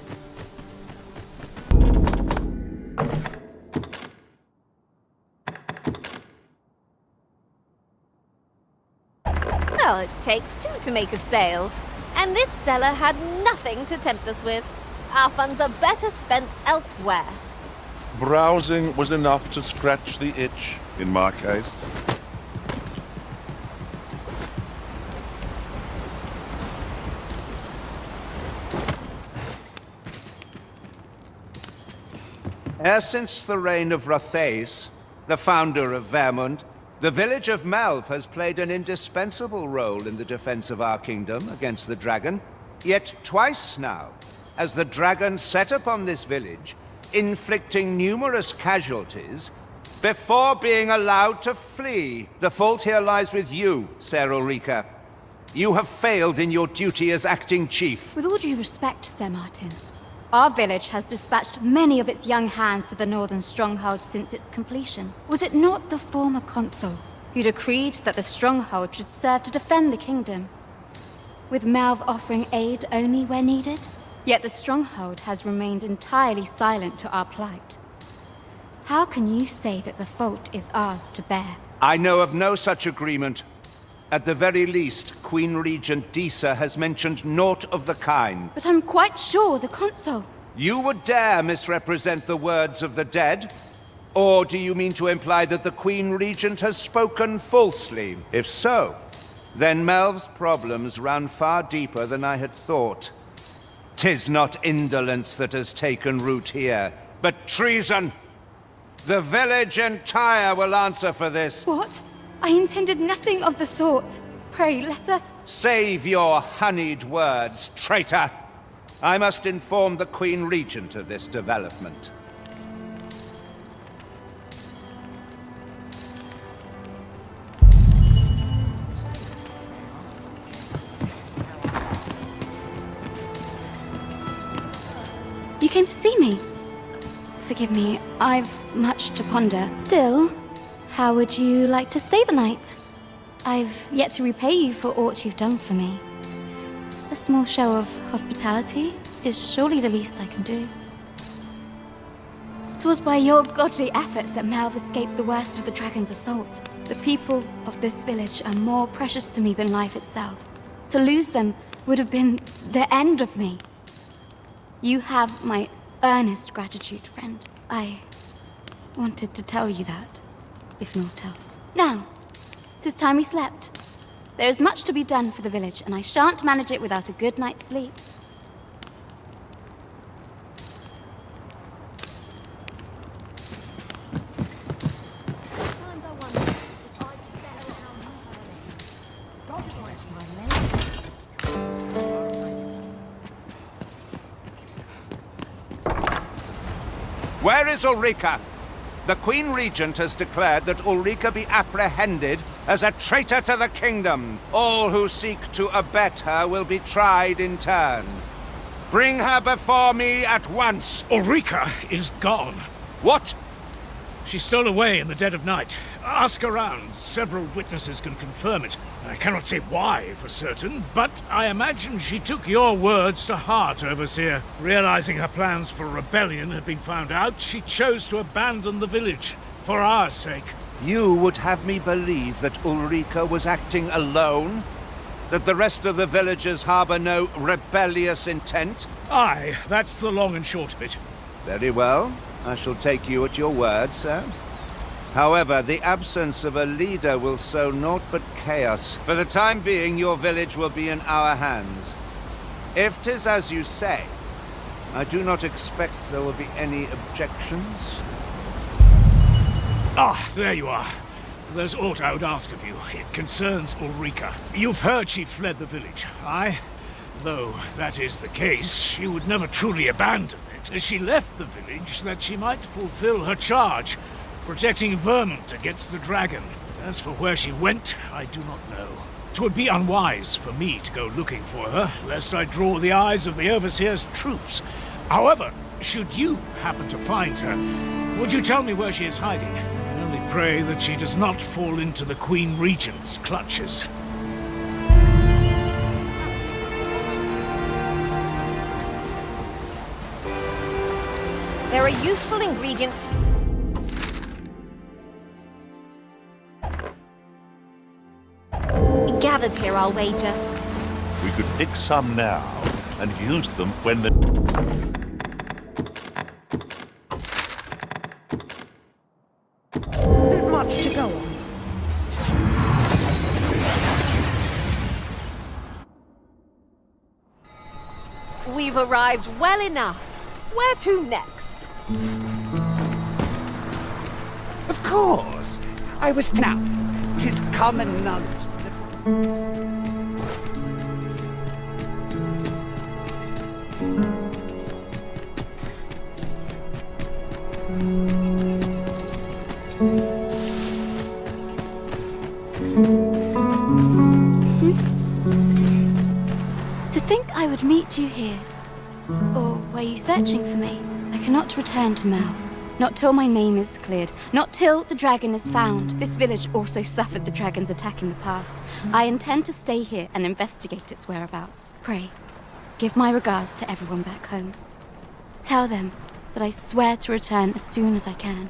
S3: Well, it takes two to make a sale. And this seller had nothing to tempt us with. Our funds are better spent elsewhere.
S4: Browsing was enough to scratch the itch, in my case.
S22: Ever since the reign of Rothace, the founder of Wyrmhunter, the village of Malv has played an indispensable role in the defense of our kingdom against the dragon. Yet twice now, as the dragon set upon this village, inflicting numerous casualties, before being allowed to flee. The fault here lies with you, Ser Ulrika. You have failed in your duty as acting chief.
S20: With all due respect, Sir Martin, our village has dispatched many of its young hands to the northern stronghold since its completion. Was it not the former consul who decreed that the stronghold should serve to defend the kingdom, with Malv offering aid only where needed? Yet the stronghold has remained entirely silent to our plight. How can you say that the fault is ours to bear?
S22: I know of no such agreement. At the very least, Queen Regent Disa has mentioned naught of the kind.
S20: But I'm quite sure the consul...
S22: You would dare misrepresent the words of the dead? Or do you mean to imply that the Queen Regent has spoken falsely? If so, then Malv's problems run far deeper than I had thought. 'Tis not indolence that has taken root here, but treason. The village entire will answer for this.
S20: What? I intended nothing of the sort. Pray, let us...
S22: Save your honeyed words, traitor. I must inform the Queen Regent of this development.
S20: You came to see me. Forgive me, I've much to ponder. Still, how would you like to stay the night? I've yet to repay you for aught you've done for me. A small show of hospitality is surely the least I can do. 'Twas by your godly efforts that Malv escaped the worst of the dragon's assault. The people of this village are more precious to me than life itself. To lose them would have been the end of me. You have my earnest gratitude, friend. I wanted to tell you that, if naught else. Now, 'tis time we slept. There is much to be done for the village, and I shan't manage it without a good night's sleep.
S22: Where is Ulrika? The Queen Regent has declared that Ulrika be apprehended as a traitor to the kingdom. All who seek to abet her will be tried in turn. Bring her before me at once.
S21: Ulrika is gone.
S22: What?
S21: She stole away in the dead of night. Ask around. Several witnesses can confirm it. I cannot say why for certain, but I imagine she took your words to heart, Overseer. Realizing her plans for rebellion had been found out, she chose to abandon the village, for our sake.
S22: You would have me believe that Ulrika was acting alone? That the rest of the villagers harbor no rebellious intent?
S21: Aye, that's the long and short of it.
S22: Very well. I shall take you at your word, sir. However, the absence of a leader will sow naught but chaos. For the time being, your village will be in our hands. If 'tis as you say, I do not expect there will be any objections.
S21: Ah, there you are. There's aught I would ask of you. It concerns Ulrika. You've heard she fled the village, aye? Though that is the case, she would never truly abandon it. She left the village that she might fulfill her charge, protecting Wyrmhunter against the dragon. As for where she went, I do not know. 'Twould be unwise for me to go looking for her, lest I draw the eyes of the Overseer's troops. However, should you happen to find her, would you tell me where she is hiding? I only pray that she does not fall into the Queen Regent's clutches.
S3: There are useful ingredients gathered here, I'll wager.
S4: We could pick some now and use them when the...
S13: Not much to go on.
S3: We've arrived well enough. Where to next?
S9: Of course. I was now. 'Tis common knowledge.
S20: To think I would meet you here. Or were you searching for me? I cannot return to Malv. Not till my name is cleared. Not till the dragon is found. This village also suffered the dragon's attack in the past. I intend to stay here and investigate its whereabouts. Pray, give my regards to everyone back home. Tell them that I swear to return as soon as I can.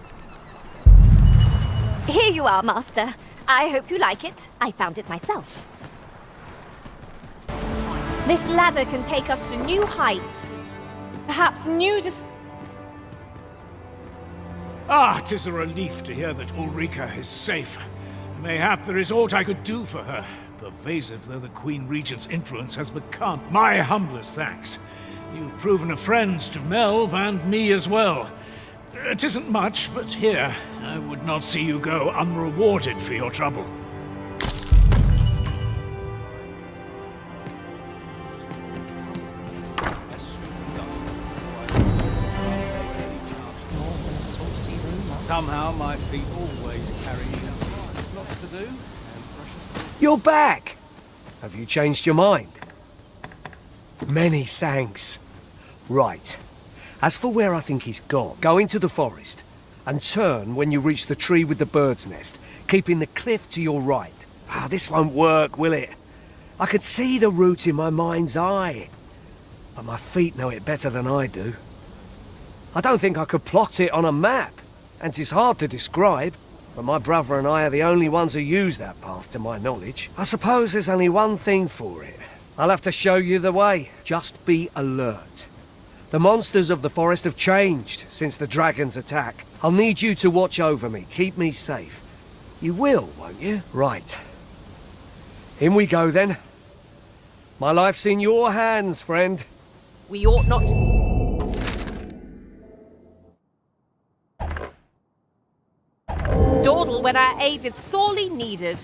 S3: Here you are, Master. I hope you like it. I found it myself. This ladder can take us to new heights. Perhaps new
S21: Ah, 'tis a relief to hear that Ulrika is safe. Mayhap there is aught I could do for her, pervasive though the Queen Regent's influence has become. My humblest thanks. You've proven a friend to Melv and me as well. It isn't much, but here, I would not see you go unrewarded for your trouble.
S14: Somehow my feet always carry me up. Lots to do and precious.
S6: You're back! Have you changed your mind? Many thanks. Right. As for where I think he's gone, go into the forest and turn when you reach the tree with the bird's nest, keeping the cliff to your right. Ah, this won't work, will it? I could see the route in my mind's eye, but my feet know it better than I do. I don't think I could plot it on a map, and it's hard to describe, but my brother and I are the only ones who use that path to my knowledge. I suppose there's only one thing for it. I'll have to show you the way. Just be alert. The monsters of the forest have changed since the dragon's attack. I'll need you to watch over me, keep me safe. You will, won't you? Right. In we go then. My life's in your hands, friend.
S3: We ought not... dawdle when our aid is sorely needed.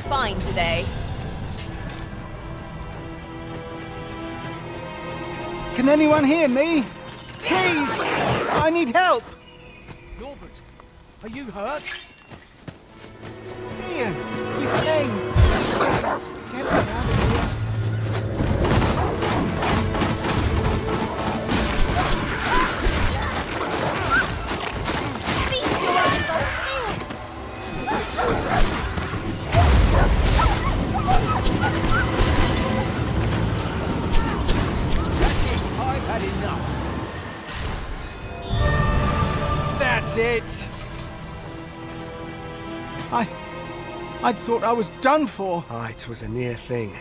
S3: Fine today.
S14: Can anyone hear me? Please! I need help!
S6: Norbert, are you hurt?
S14: Ian, you came! Get me out of here.
S3: Feast your eyes on this!
S14: I've had enough. That's it. I'd thought I was done for.
S6: Ah, it was a near thing.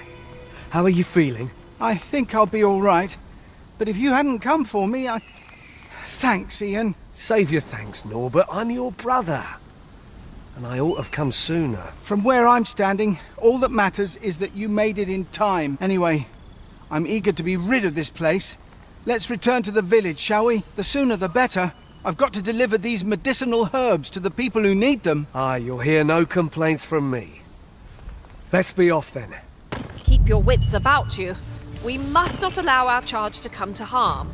S6: How are you feeling?
S14: I think I'll be all right. But if you hadn't come for me, Thanks, Ian.
S6: Save your thanks, Norbert. I'm your brother. and I ought to have come sooner.
S7: From where I'm standing, all that matters is that you made it in time. Anyway, I'm eager to be rid of this place. Let's return to the village, shall we? The sooner the better. I've got to deliver these medicinal herbs to the people who need them.
S6: Aye, you'll hear no complaints from me. Let's be off then.
S8: Keep your wits about you. We must not allow our charge to come to harm.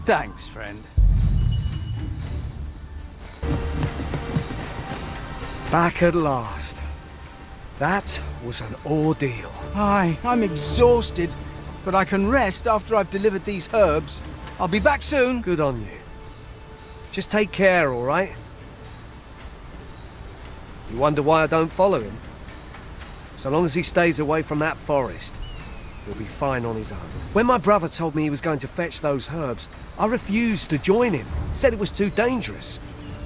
S9: Thanks, friend.
S6: Back at last. That was an ordeal.
S7: Aye, I'm exhausted, but I can rest after I've delivered these herbs. I'll be back soon.
S6: Good on you. Just take care, all right? You wonder why I don't follow him? So long as he stays away from that forest, he'll be fine on his own. When my brother told me he was going to fetch those herbs, I refused to join him. Said it was too dangerous.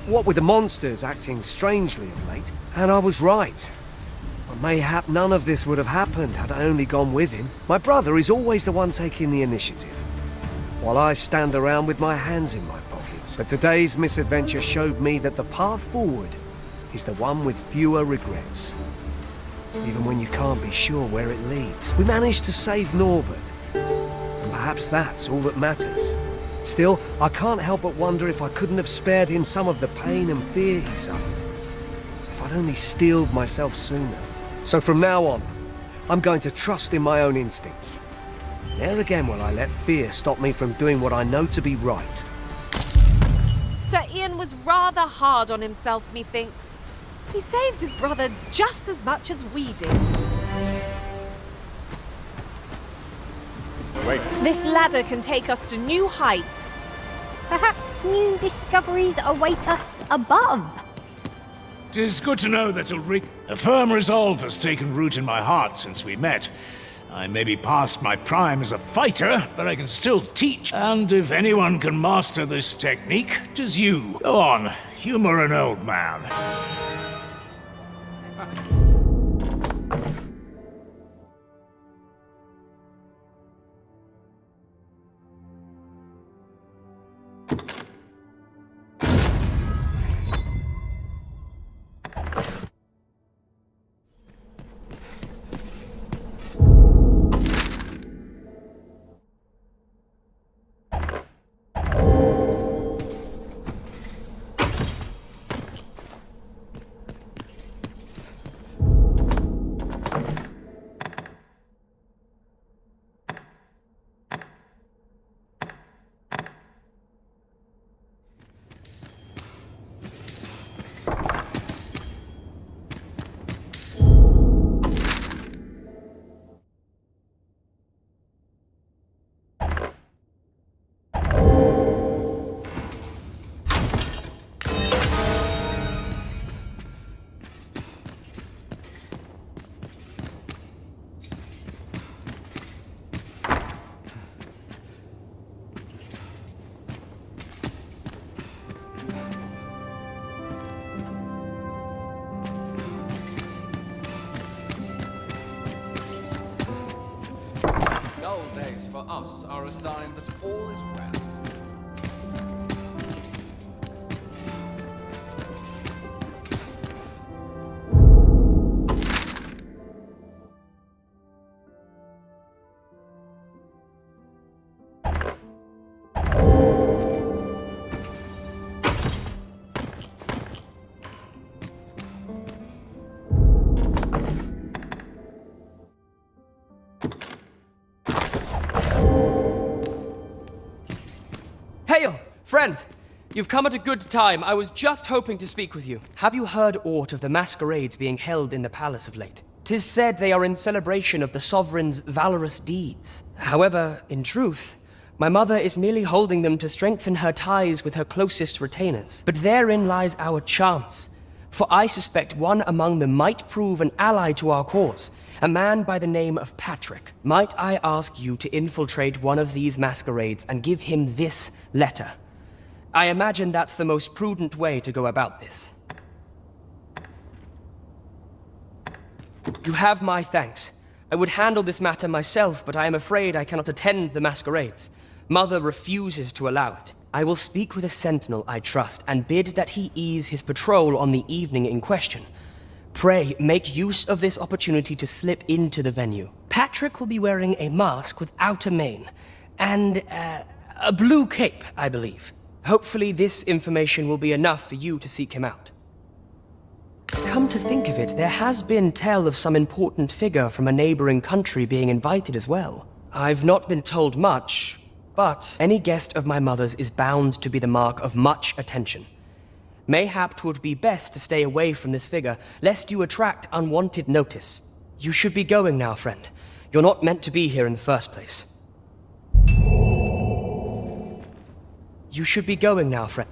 S6: What with the monsters acting strangely of late. And I was right. But mayhap none of this would have happened had I only gone with him. My brother is always the one taking the initiative, while I stand around with my hands in my pockets. But today's misadventure showed me that the path forward is the one with fewer regrets. Even when you can't be sure where it leads. We managed to save Norbert, and perhaps that's all that matters. Still, I can't help but wonder if I couldn't have spared him some of the pain and fear he suffered. If I'd only steeled myself sooner. So from now on, I'm going to trust in my own instincts. Ne'er again will I let fear stop me from doing what I know to be right.
S8: Sir Ian was rather hard on himself, methinks. He saved his brother just as much as we did.
S22: Wait.
S8: This ladder can take us to new heights.
S16: Perhaps new discoveries await us above.
S21: 'Tis good to know that a firm resolve has taken root in my heart since we met. I may be past my prime as a fighter, but I can still teach. And if anyone can master this technique, 'tis you. Go on, humor an old man.
S23: For us are a sign that all is well.
S24: Hail, friend! You've come at a good time. I was just hoping to speak with you. Have you heard aught of the masquerades being held in the palace of late? 'Tis said they are in celebration of the sovereign's valorous deeds. However, in truth, my mother is merely holding them to strengthen her ties with her closest retainers. But therein lies our chance, for I suspect one among them might prove an ally to our cause, a man by the name of Patrick. Might I ask you to infiltrate one of these masquerades and give him this letter? I imagine that's the most prudent way to go about this. You have my thanks. I would handle this matter myself, but I am afraid I cannot attend the masquerades. Mother refuses to allow it. I will speak with a sentinel I trust, and bid that he ease his patrol on the evening in question. Pray, make use of this opportunity to slip into the venue. Patrick will be wearing a mask without a mane, and a blue cape, I believe. Hopefully this information will be enough for you to seek him out. Come to think of it, there has been tell of some important figure from a neighboring country being invited as well. I've not been told much, but any guest of my mother's is bound to be the mark of much attention. Mayhap 'twould be best to stay away from this figure, lest you attract unwanted notice. You should be going now, friend. You're not meant to be here in the first place. You should be going now, friend.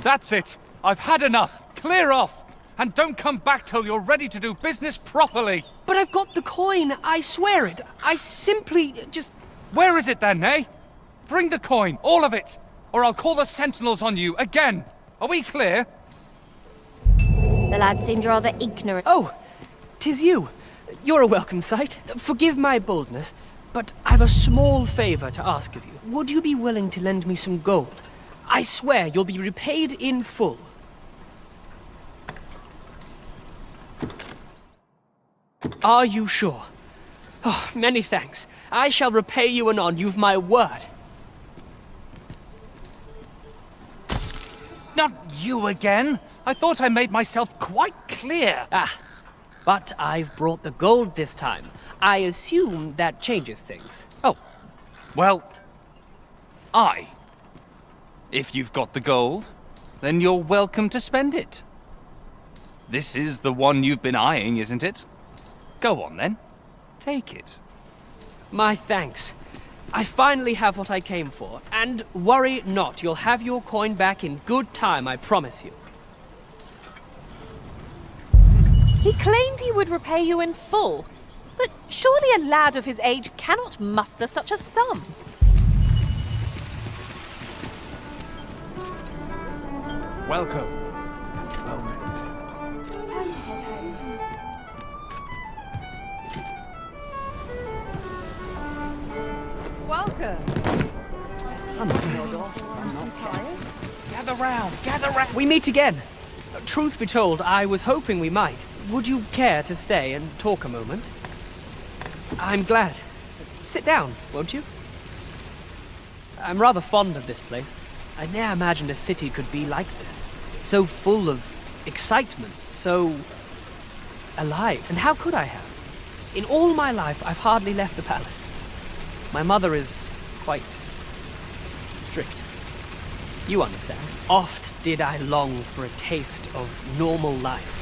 S14: That's it! I've had enough! Clear off! And don't come back till you're ready to do business properly!
S6: But I've got the coin, I swear it. I simply just...
S14: Where is it then, eh? Bring the coin, all of it! Or I'll call the sentinels on you again! Are we clear?
S10: The lad seemed rather ignorant.
S6: Oh, 'tis you. You're a welcome sight. Forgive my boldness, but I've a small favor to ask of you. Would you be willing to lend me some gold? I swear you'll be repaid in full. Are you sure? Oh, many thanks. I shall repay you anon, you've my word.
S14: Not you again! I thought I made myself quite clear!
S6: Ah, but I've brought the gold this time. I assume that changes things.
S14: Oh, well, if you've got the gold, then you're welcome to spend it. This is the one you've been eyeing, isn't it? Go on then, take it.
S6: My thanks. I finally have what I came for, and worry not, you'll have your coin back in good time, I promise you.
S8: He claimed he would repay you in full, but surely a lad of his age cannot muster such a sum.
S14: Welcome. Well met.
S8: Time to head home. Welcome.
S13: I'm not tired.
S14: Gather round.
S6: We meet again. Truth be told, I was hoping we might. Would you care to stay and talk a moment? I'm glad. Sit down, won't you? I'm rather fond of this place. I ne'er imagined a city could be like this. So full of excitement, so alive. And how could I have? In all my life, I've hardly left the palace. My mother is quite strict. You understand. Oft did I long for a taste of normal life.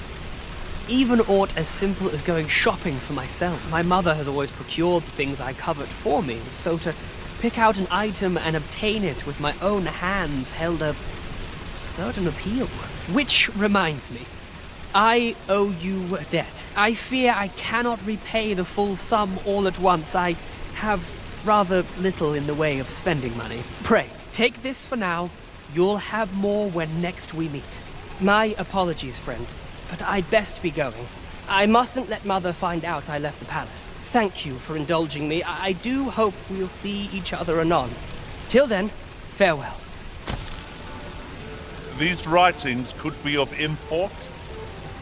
S6: Even aught as simple as going shopping for myself. My mother has always procured the things I covet for me, so to pick out an item and obtain it with my own hands held a certain appeal. Which reminds me, I owe you a debt. I fear I cannot repay the full sum all at once. I have rather little in the way of spending money. Pray, take this for now. You'll have more when next we meet. My apologies, friend, but I'd best be going. I mustn't let Mother find out I left the palace. Thank you for indulging me. I do hope we'll see each other anon. Till then, farewell.
S4: These writings could be of import?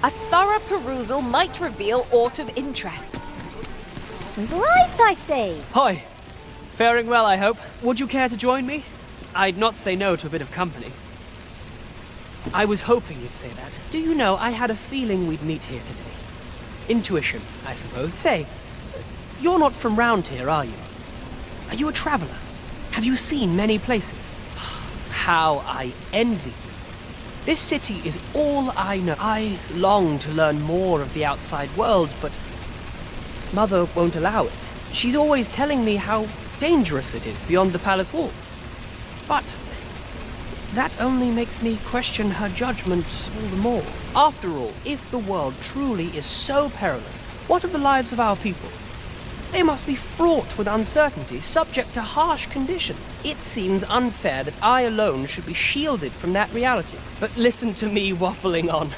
S8: A thorough perusal might reveal aught of interest.
S10: Right, I say.
S6: Hoi. Faring well, I hope. Would you care to join me? I'd not say no to a bit of company. I was hoping you'd say that. Do you know, I had a feeling we'd meet here today. Intuition, I suppose. Say, you're not from round here, are you?
S24: Are you a traveler? Have you seen many places? How I envy you. This city is all I know. I long to learn more of the outside world, but Mother won't allow it. She's always telling me how dangerous it is beyond the palace walls. But that only makes me question her judgment all the more. After all, if the world truly is so perilous, what of the lives of our people? They must be fraught with uncertainty, subject to harsh conditions. It seems unfair that I alone should be shielded from that reality. But listen to me waffling on.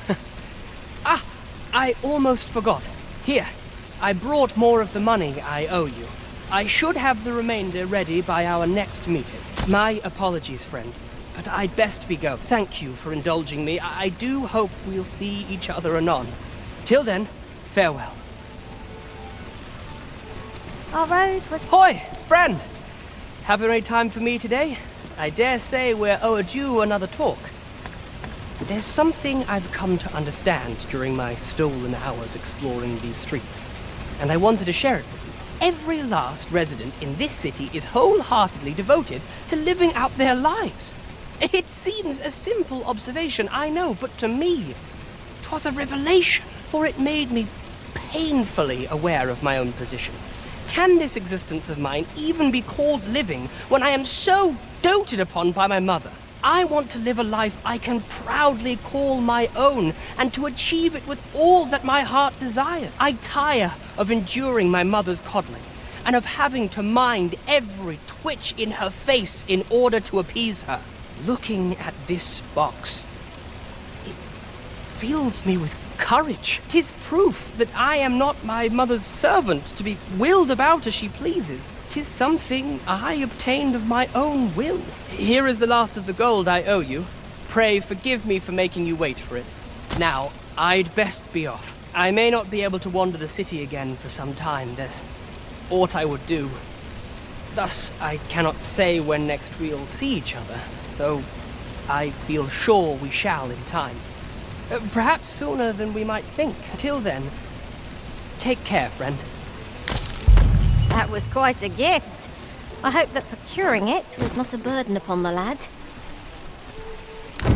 S24: I almost forgot. Here, I brought more of the money I owe you. I should have the remainder ready by our next meeting. My apologies, friend, but I'd best be going. Thank you for indulging me. I do hope we'll see each other anon. Till then, farewell.
S3: Our road was...
S24: Hoi, friend! Have any time for me today? I dare say we're overdue another talk. There's something I've come to understand during my stolen hours exploring these streets, and I wanted to share it with you. Every last resident in this city is wholeheartedly devoted to living out their lives. It seems a simple observation, I know, but to me, 'twas a revelation, for it made me painfully aware of my own position. Can this existence of mine even be called living when I am so doted upon by my mother? I want to live a life I can proudly call my own, and to achieve it with all that my heart desires. I tire of enduring my mother's coddling, and of having to mind every twitch in her face in order to appease her. Looking at this box, it fills me with courage. 'Tis proof that I am not my mother's servant to be willed about as she pleases. 'Tis something I obtained of my own will. Here is the last of the gold I owe you. Pray forgive me for making you wait for it. Now, I'd best be off. I may not be able to wander the city again for some time. There's aught I would do. Thus, I cannot say when next we'll see each other, though I feel sure we shall in time. Perhaps sooner than we might think. Till then, take care, friend.
S3: That was quite a gift. I hope that procuring it was not a burden upon the lad.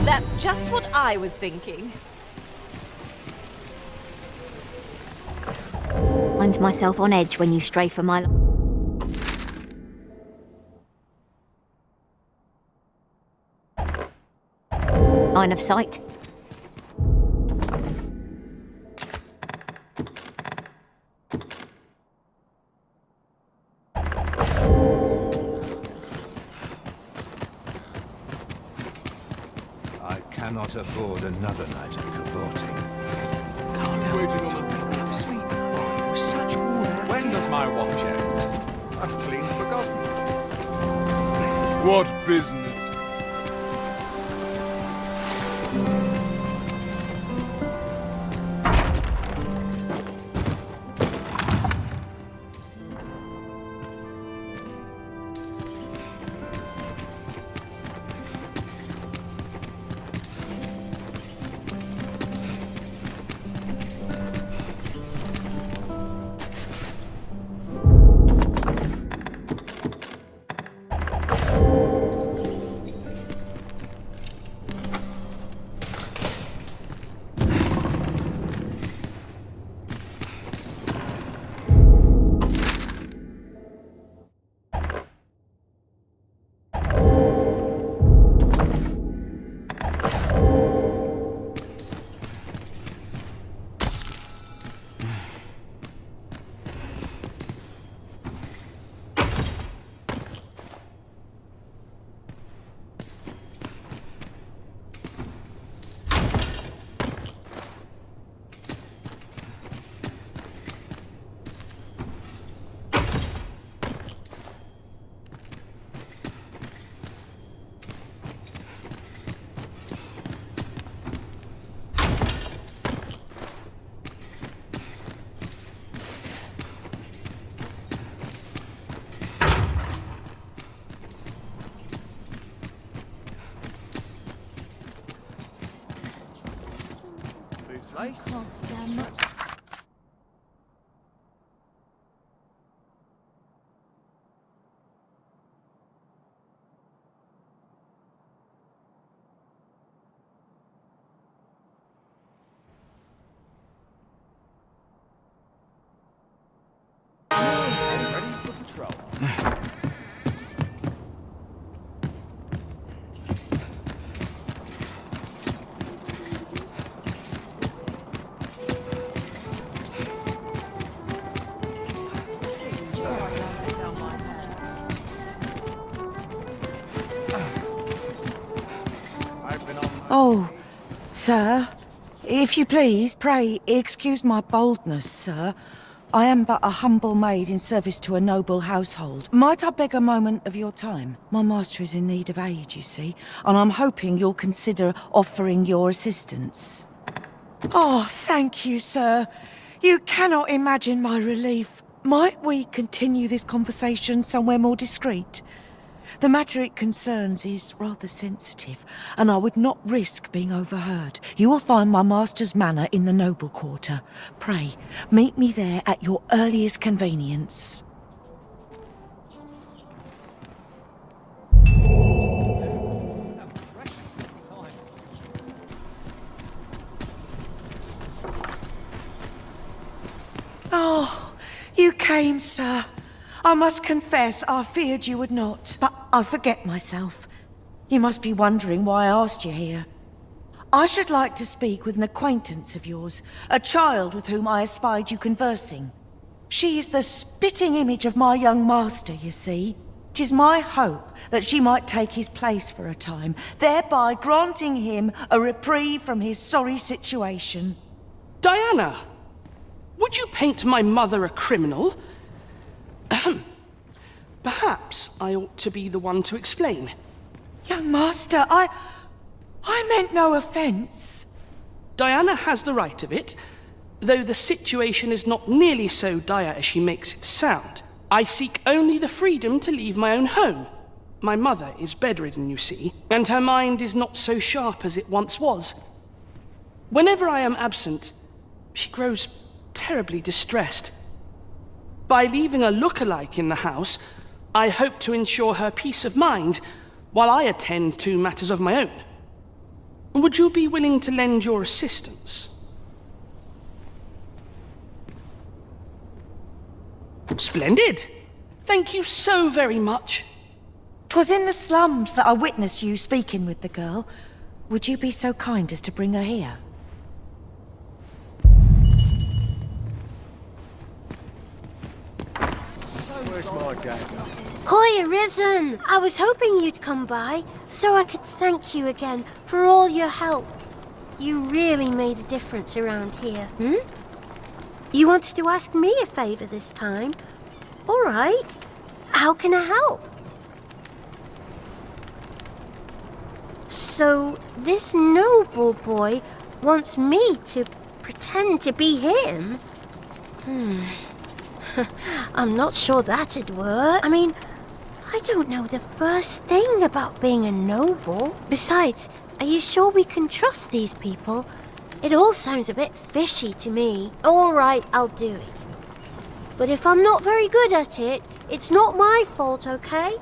S8: That's just what I was thinking.
S3: Find myself on edge when you stray from my... line of sight.
S22: I cannot afford another night of cavorting.
S23: When does my watch end? I've clean forgotten.
S5: What business?
S19: Can't stand much.
S5: Sir, if you please, pray excuse my boldness, sir. I am but a humble maid in service to a noble household. Might I beg a moment of your time? My master is in need of aid, you see, and I'm hoping you'll consider offering your assistance. Oh, thank you, sir. You cannot imagine my relief. Might we continue this conversation somewhere more discreet? The matter it concerns is rather sensitive, and I would not risk being overheard. You will find my master's manor in the noble quarter. Pray, meet me there at your earliest convenience. Oh, you came, sir. I must confess, I feared you would not, but I forget myself. You must be wondering why I asked you here. I should like to speak with an acquaintance of yours, a child with whom I espied you conversing. She is the spitting image of my young master, you see. It is my hope that she might take his place for a time, thereby granting him a reprieve from his sorry situation.
S18: Diana, would you paint my mother a criminal? Perhaps I ought to be the one to explain.
S5: Young master, I meant no offence.
S18: Diana has the right of it, though the situation is not nearly so dire as she makes it sound. I seek only the freedom to leave my own home. My mother is bedridden, you see, and her mind is not so sharp as it once was. Whenever I am absent, she grows terribly distressed. By leaving a look-alike in the house, I hope to ensure her peace of mind while I attend to matters of my own. Would you be willing to lend your assistance? Splendid! Thank you so very much.
S5: 'Twas in the slums that I witnessed you speaking with the girl. Would you be so kind as to bring her here?
S17: Where's my dagger?
S16: Hi, Arisen! I was hoping you'd come by, so I could thank you again for all your help. You really made a difference around here, You wanted to ask me a favour this time? All right. How can I help? So, this noble boy wants me to pretend to be him? I'm not sure that'd work. I mean, I don't know the first thing about being a noble. Besides, are you sure we can trust these people? It all sounds a bit fishy to me. All right, I'll do it. But if I'm not very good at it, it's not my fault, okay?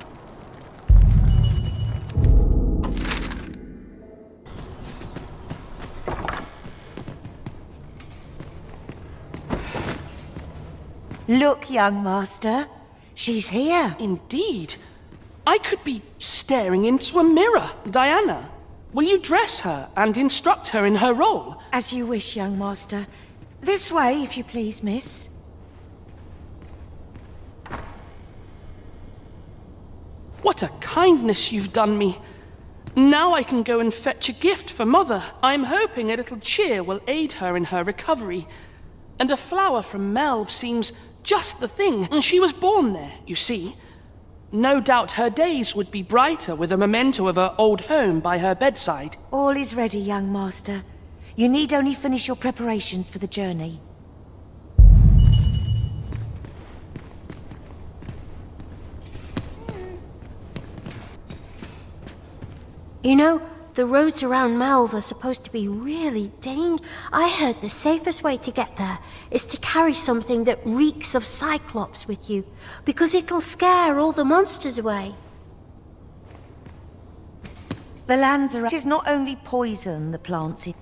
S5: Look, young master. She's here.
S18: Indeed. I could be staring into a mirror. Diana, will you dress her and instruct her in her role?
S5: As you wish, young master. This way, if you please, miss.
S18: What a kindness you've done me. Now I can go and fetch a gift for Mother. I'm hoping a little cheer will aid her in her recovery. And a flower from Melve seems just the thing. And she was born there, you see. No doubt her days would be brighter with a memento of her old home by her bedside.
S5: All is ready, young master. You need only finish your preparations for the journey.
S16: You know, the roads around Melve are supposed to be really dangerous. I heard the safest way to get there is to carry something that reeks of Cyclops with you, because it'll scare all the monsters away.
S5: The lands around... It is not only poison the plants in...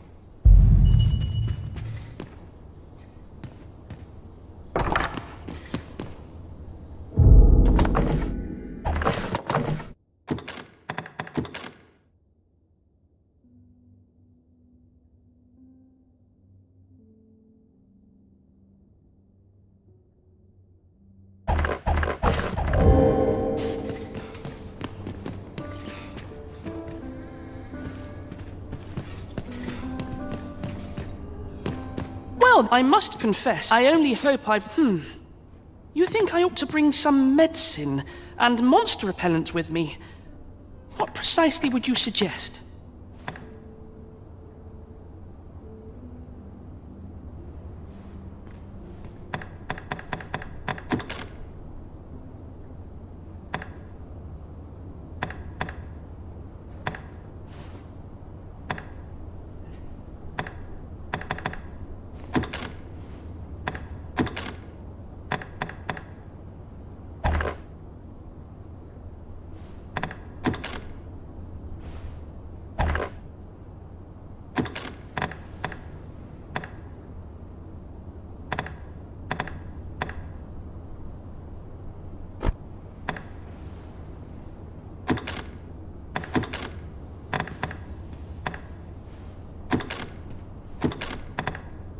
S18: Well, I must confess, I only hope I've... You think I ought to bring some medicine and monster repellent with me? What precisely would you suggest?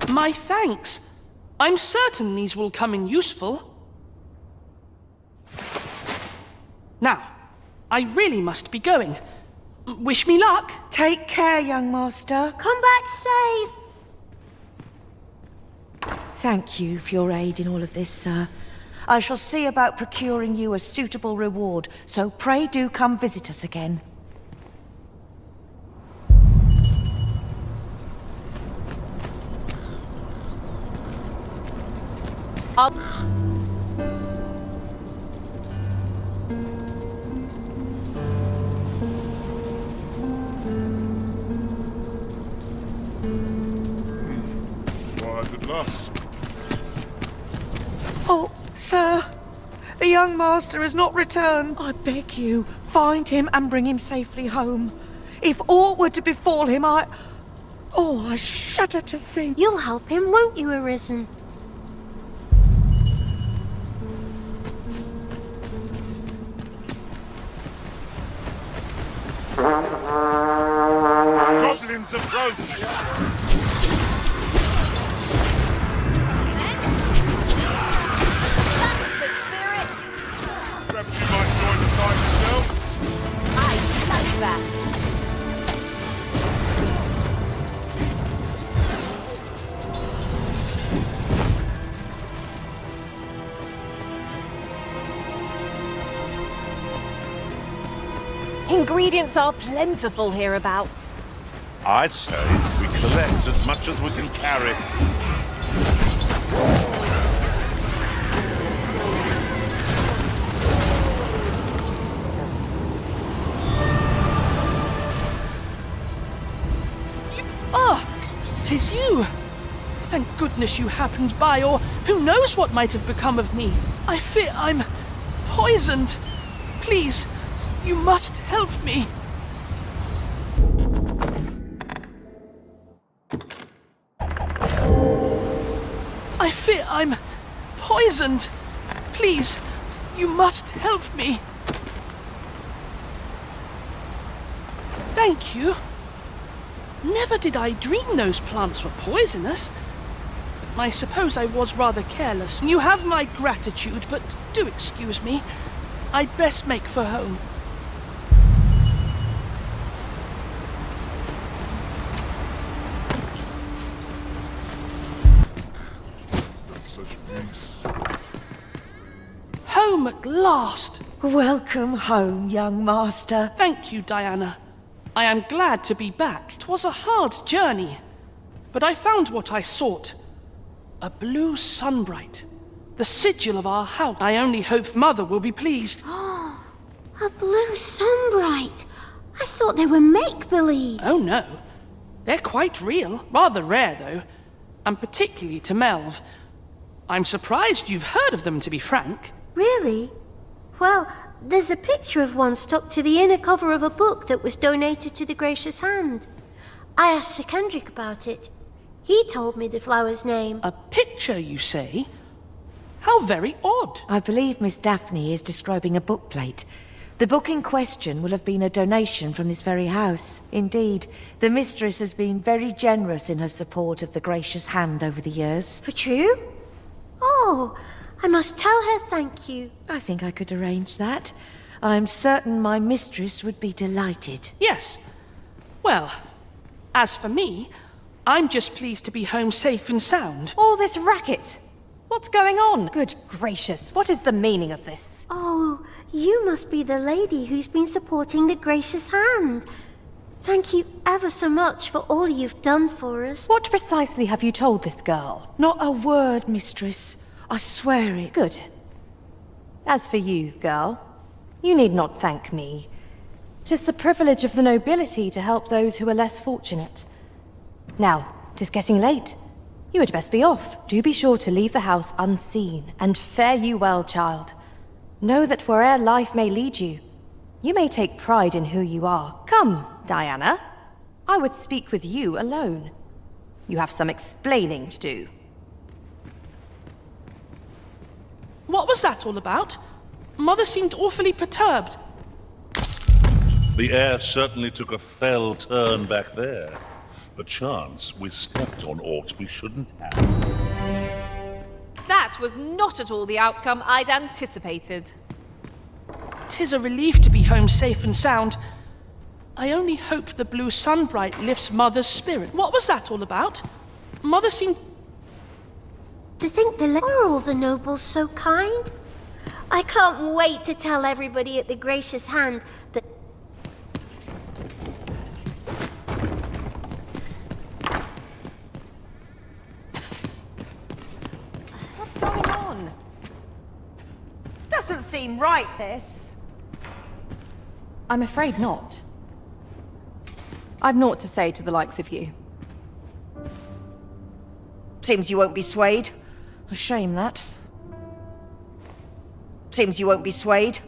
S18: My thanks. I'm certain these will come in useful. Now, I really must be going. Wish me luck.
S5: Take care, young master.
S16: Come back safe.
S5: Thank you for your aid in all of this, sir. I shall see about procuring you a suitable reward, so pray do come visit us again.
S4: Arrived at last.
S5: Oh, sir. The young master has not returned. I beg you, find him and bring him safely home. If aught were to befall him, I shudder to think.
S16: You'll help him, won't you, Arisen?
S4: Goblins approach! Perhaps you might join the fight yourself?
S8: I like that. Ingredients are plentiful hereabouts.
S4: I'd say we collect as much as we can carry.
S18: Ah, 'tis you. Thank goodness you happened by, or who knows what might have become of me. I fear I'm poisoned. Please, you must help me. I fear I'm poisoned. Please, you must help me. Thank you. Never did I dream those plants were poisonous. I suppose I was rather careless. You have my gratitude, but do excuse me. I'd best make for home. Home at last!
S5: Welcome home, young master.
S18: Thank you, Diana. I am glad to be back. 'Twas a hard journey, but I found what I sought. A blue sunbright. The sigil of our house. I only hope Mother will be pleased.
S16: Oh, a blue sunbright. I thought they were make-believe.
S18: Oh, no. They're quite real. Rather rare, though. And particularly to Melv. I'm surprised you've heard of them, to be frank.
S16: Really? Well, there's a picture of one stuck to the inner cover of a book that was donated to the Gracious Hand. I asked Sir Kendrick about it. He told me the flower's name.
S18: A picture, you say? How very odd.
S5: I believe Miss Daphne is describing a bookplate. The book in question will have been a donation from this very house. Indeed, the mistress has been very generous in her support of the Gracious Hand over the years.
S16: For true? Oh, I must tell her thank you.
S5: I think I could arrange that. I'm certain my mistress would be delighted.
S18: Yes. Well, as for me, I'm just pleased to be home safe and sound.
S8: All this racket. What's going on? Good gracious, what is the meaning of this?
S16: Oh, you must be the lady who's been supporting the Gracious Hand. Thank you ever so much for all you've done for us.
S8: What precisely have you told this girl?
S5: Not a word, mistress. I swear it.
S8: Good. As for you, girl, you need not thank me. 'Tis the privilege of the nobility to help those who are less fortunate. Now, 'tis getting late. You had best be off. Do be sure to leave the house unseen, and fare you well, child. Know that where'er life may lead you, you may take pride in who you are. Come, Diana. I would speak with you alone. You have some explaining to do.
S18: What was that all about? Mother seemed awfully perturbed.
S4: The air certainly took a fell turn back there. Perchance we stepped on aught we shouldn't have.
S8: That was not at all the outcome I'd anticipated.
S18: 'Tis a relief to be home safe and sound. I only hope the blue sunbright lifts Mother's spirit. What was that all about? Mother seemed...
S16: To think are all the nobles so kind? I can't wait to tell everybody at the Gracious Hand that...
S8: What's going on?
S13: Doesn't seem right, this.
S8: I'm afraid not. I've naught to say to the likes of you.
S13: Seems you won't be swayed.
S5: A shame, that.
S13: Seems you won't be swayed.